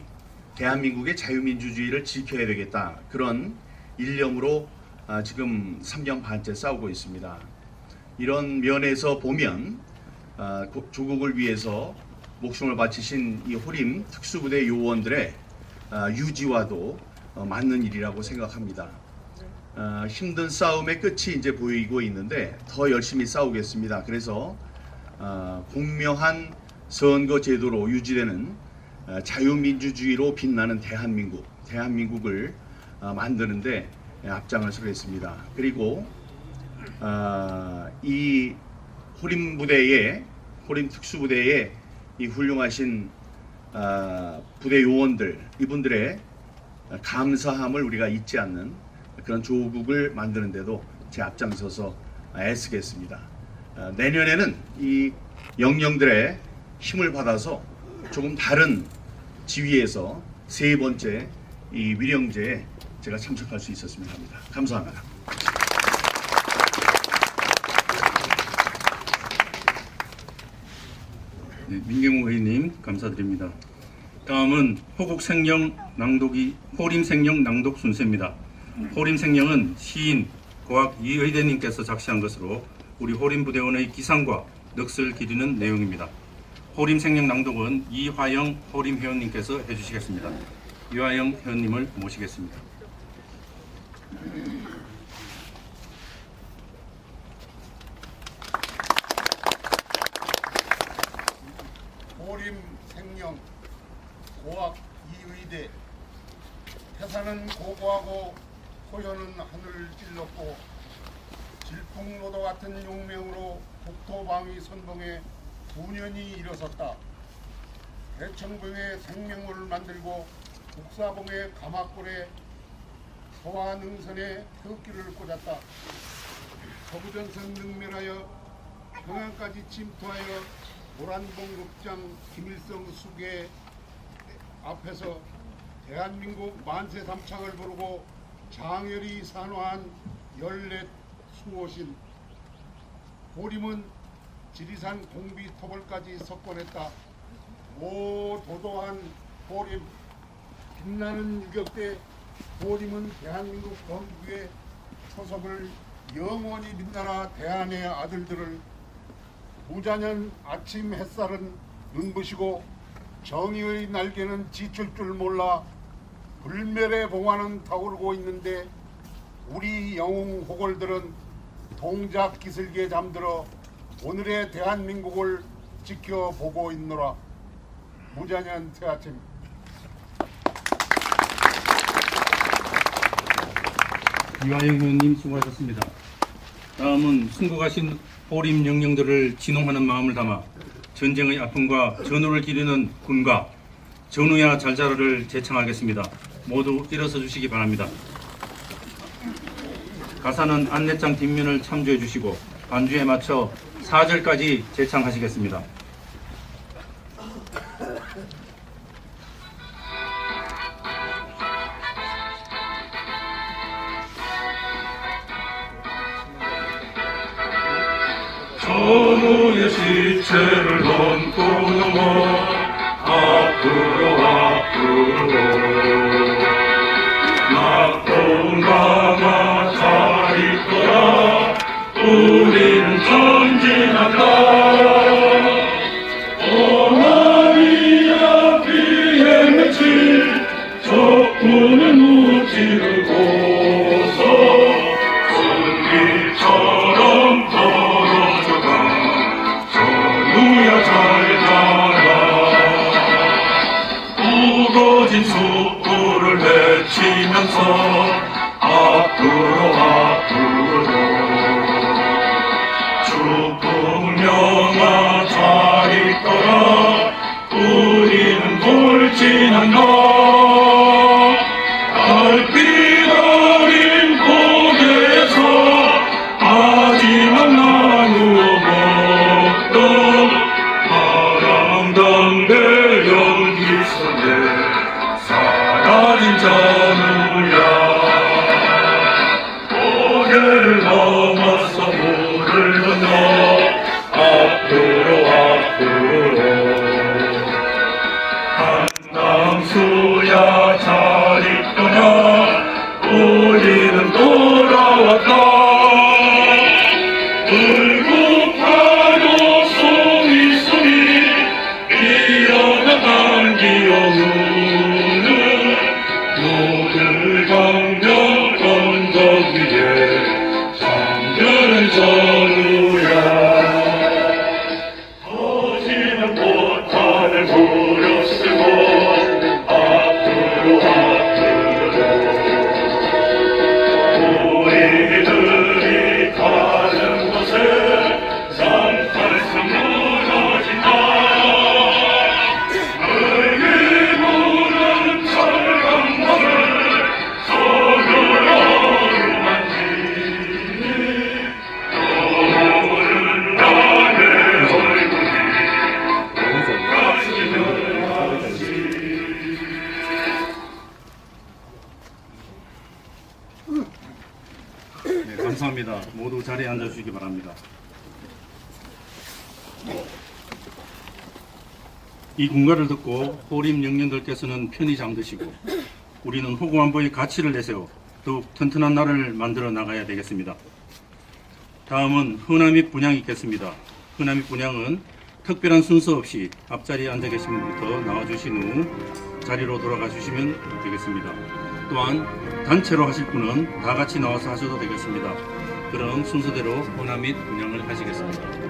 대한민국의 자유민주주의를 지켜야 되겠다. 그런 일념으로 지금 3년 반째 싸우고 있습니다. 이런 면에서 보면 조국을 위해서 목숨을 바치신 이 호림 특수부대 요원들의 유지와도 맞는 일이라고 생각합니다. 힘든 싸움의 끝이 이제 보이고 있는데 더 열심히 싸우겠습니다. 그래서 공명한 선거 제도로 유지되는 자유민주주의로 빛나는 대한민국을 만드는데 앞장을 서겠습니다. 그리고 이 호림 부대의 호림 특수부대의 이 훌륭하신 부대 요원들 이분들의 감사함을 우리가 잊지 않는 그런 조국을 만드는데도 제 앞장서서 애쓰겠습니다. 내년에는 이 영령들의 힘을 받아서 조금 다른 지위에서 세 번째 이 위령제에 제가 참석할 수 있었으면 합니다. 감사합니다. 네, 민경호 의원님 감사드립니다. 다음은 호국생령 낭독이 호림생령 낭독 순서입니다. 호림생령은 시인 고학 이의대님께서 작시한 것으로 우리 호림부대원의 기상과 넋을 기리는 내용입니다. 호림생령 낭독은 이화영 호림회원님께서 해주시겠습니다. 이화영 회원님을 모시겠습니다. 호림 생령 고학 이의대 태산은 고고하고 소연은 하늘을 찔렀고 질풍노도 같은 용맹으로 국토방위 선봉에 9년이 일어섰다. 대청봉에 생명물을 만들고 국사봉에 가마골에 서화능선에 태극기를 꽂았다. 서부전선 능멸하여 평양까지 침투하여 도란봉극장 김일성 수계 앞에서 대한민국 만세 삼창을 부르고 장열이 산화한 14 수호신 호림은 지리산 공비 토벌까지 석권했다. 오 도도한 호림 빛나는 유격대 호림은 대한민국 건국의 초석을 영원히 빛나라 대한의 아들들을 무자년 아침 햇살은 눈부시고 정의의 날개는 지칠 줄 몰라 불멸의 봉화는 타오르고 있는데 우리 영웅 호걸들은 동작 기슭에 잠들어 오늘의 대한민국을 지켜보고 있노라. 무자년 새아침. 이화영 의원님 수고하셨습니다. 다음은 순국하신 호림 영령들을 진홍하는 마음을 담아 전쟁의 아픔과 전우를 기리는 군가 전우야 잘 자라를 제창하겠습니다. 모두 일어서 주시기 바랍니다. 가사는 안내장 뒷면을 참조해 주시고 반주에 맞춰 4절까지 제창하시겠습니다. 전우의 시체를 얹고 넘어 앞으로 낙동 강화 잘 있거라 우리는 전진한다 오나리야 피해 맺힐 적군을 무찌르고서 승리처럼 전우야 잘 자라 우거진 숲불을 헤치면서 앞으로 축복을 명하 잘 있거라 우리는 돌진한다 달빛 어린 고개에서 마지막 나누어 먹던 바람담배 연기 속에 사라진 전우야 고개를 넘어서 물을 건너 앞으로 한담 수 감사합니다. 모두 자리에 앉아주시기 바랍니다. 이 군가를 듣고 호림 영령들께서는 편히 잠드시고 우리는 호구안보의 가치를 내세워 더욱 튼튼한 나라를 만들어 나가야 되겠습니다. 다음은 흔화및 분양이 있겠습니다. 흔화및 분양은 특별한 순서 없이 앞자리에 앉아 계신 분부터 나와주신 후 자리로 돌아가 주시면 되겠습니다. 또한 단체로 하실 분은 다 같이 나와서 하셔도 되겠습니다. 그럼 순서대로 혼화 및 분양을 하시겠습니다.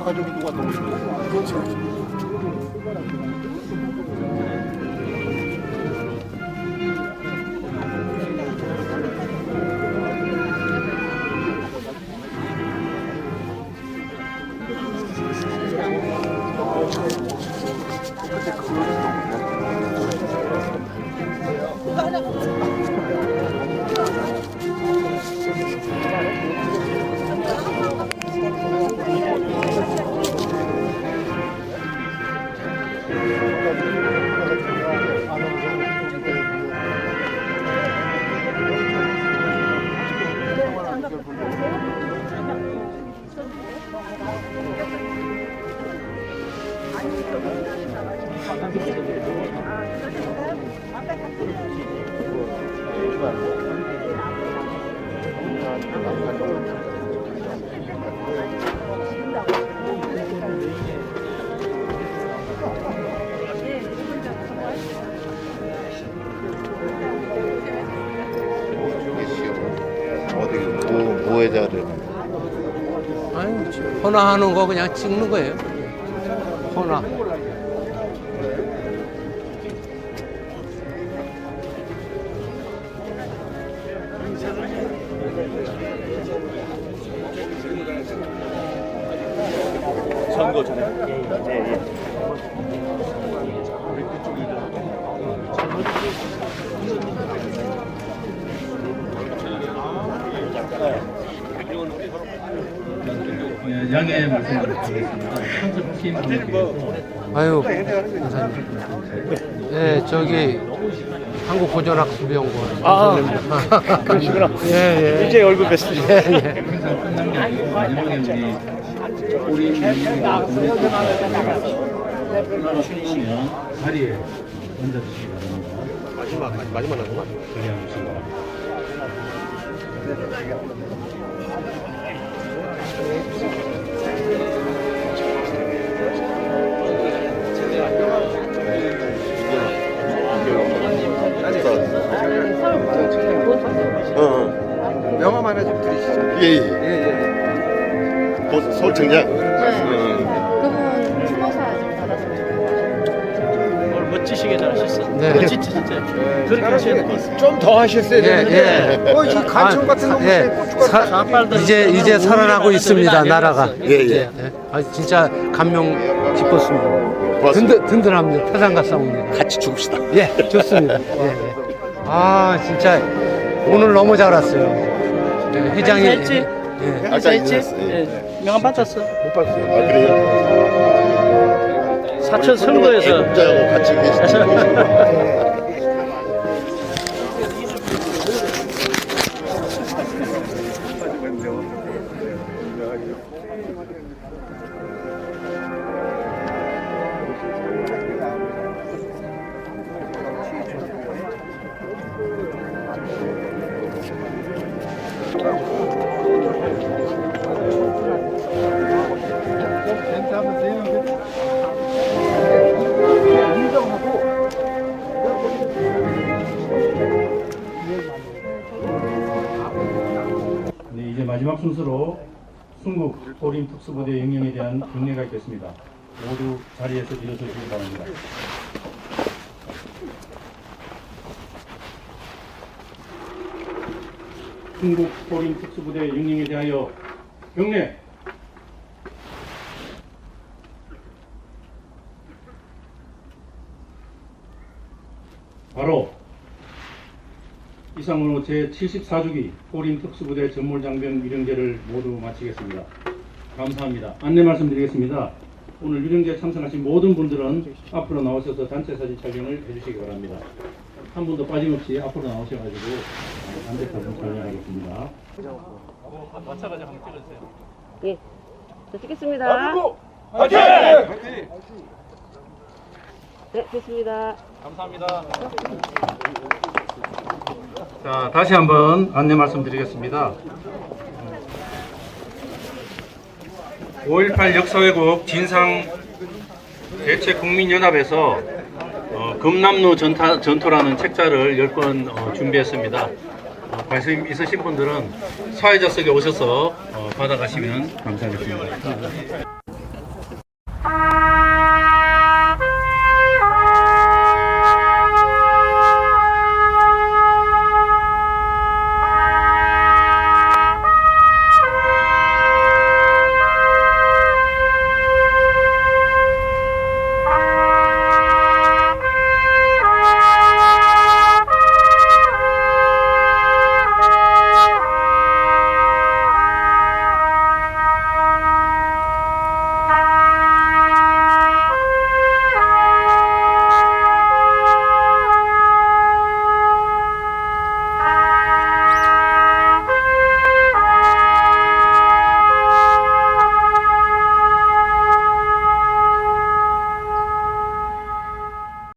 가족이 누가 더 그렇죠. 뭐에 자르는? 아니, 혼화하는 거 그냥 찍는 거예요. 혼화. 양해 말씀드리겠습니다. 참석하신 분들께서 아유, 감사합니다. 예, 저기 한국보존학습연구원. 그러시구나. 예, 예. 이제 얼굴 뵀어요. 예, 예. 행사 끝난 게 마지막에 우리 우리나라 끝나면 자리에 앉아주시기 바랍니다. 마지막 하구나. 자리에 앉으시기 바랍니다. 명함 하나 좀 드리시죠. 예. 서울청장. 그분 추모사 좀 받았으면 좋겠어요. 오늘 멋지시게 잘하셨어. 네. 진짜. 그렇게 하셔야 될 것 같습니다. 좀 더 하셨어야 되는데 이 간청 같은 거 예. 고춧가루 이제 살아나고 있습니다, 나라가. 예. 예. 아, 진짜 감명 깊었습니다. 고맙습니다. 든든합니다. 태산가 싸움입니다. 같이 죽읍시다. 예, 좋습니다. 예, 예. 아, 진짜 오늘 너무 잘 왔어요. 예, 회장이. 했지? 예. 아까 인사했어요. 예. 명함 받았어. 못 봤어요. 아, 그래요? 사천 선거에서 애국자하고 같이 계시죠. 네, 이제 마지막 순서로 순국 호림 특수부대 영령에 대한 경례가 있겠습니다. 모두 자리에서 일어서시기 바랍니다. 순국 호림 특수부대 영령에 대하여 경례. 바로 이상으로 제74주기 호림 특수부대 전몰장병 위령제를 모두 마치겠습니다. 감사합니다. 안내 말씀드리겠습니다. 오늘 위령제에 참석하신 모든 분들은 앞으로 나오셔서 단체 사진 촬영을 해주시기 바랍니다. 한 분도 빠짐없이 앞으로 나오셔가지고 단체 사진 촬영하겠습니다. 예. 자, 찍겠습니다. 화이팅! 네, 됐습니다. 자, 다시 한번 안내 말씀드리겠습니다. 5.18 역사왜곡 진상대책국민연합에서 금남로 전토라는 책자를 10권 준비했습니다. 관심 있으신 분들은 사회자석에 오셔서 받아가시면 감사하겠습니다.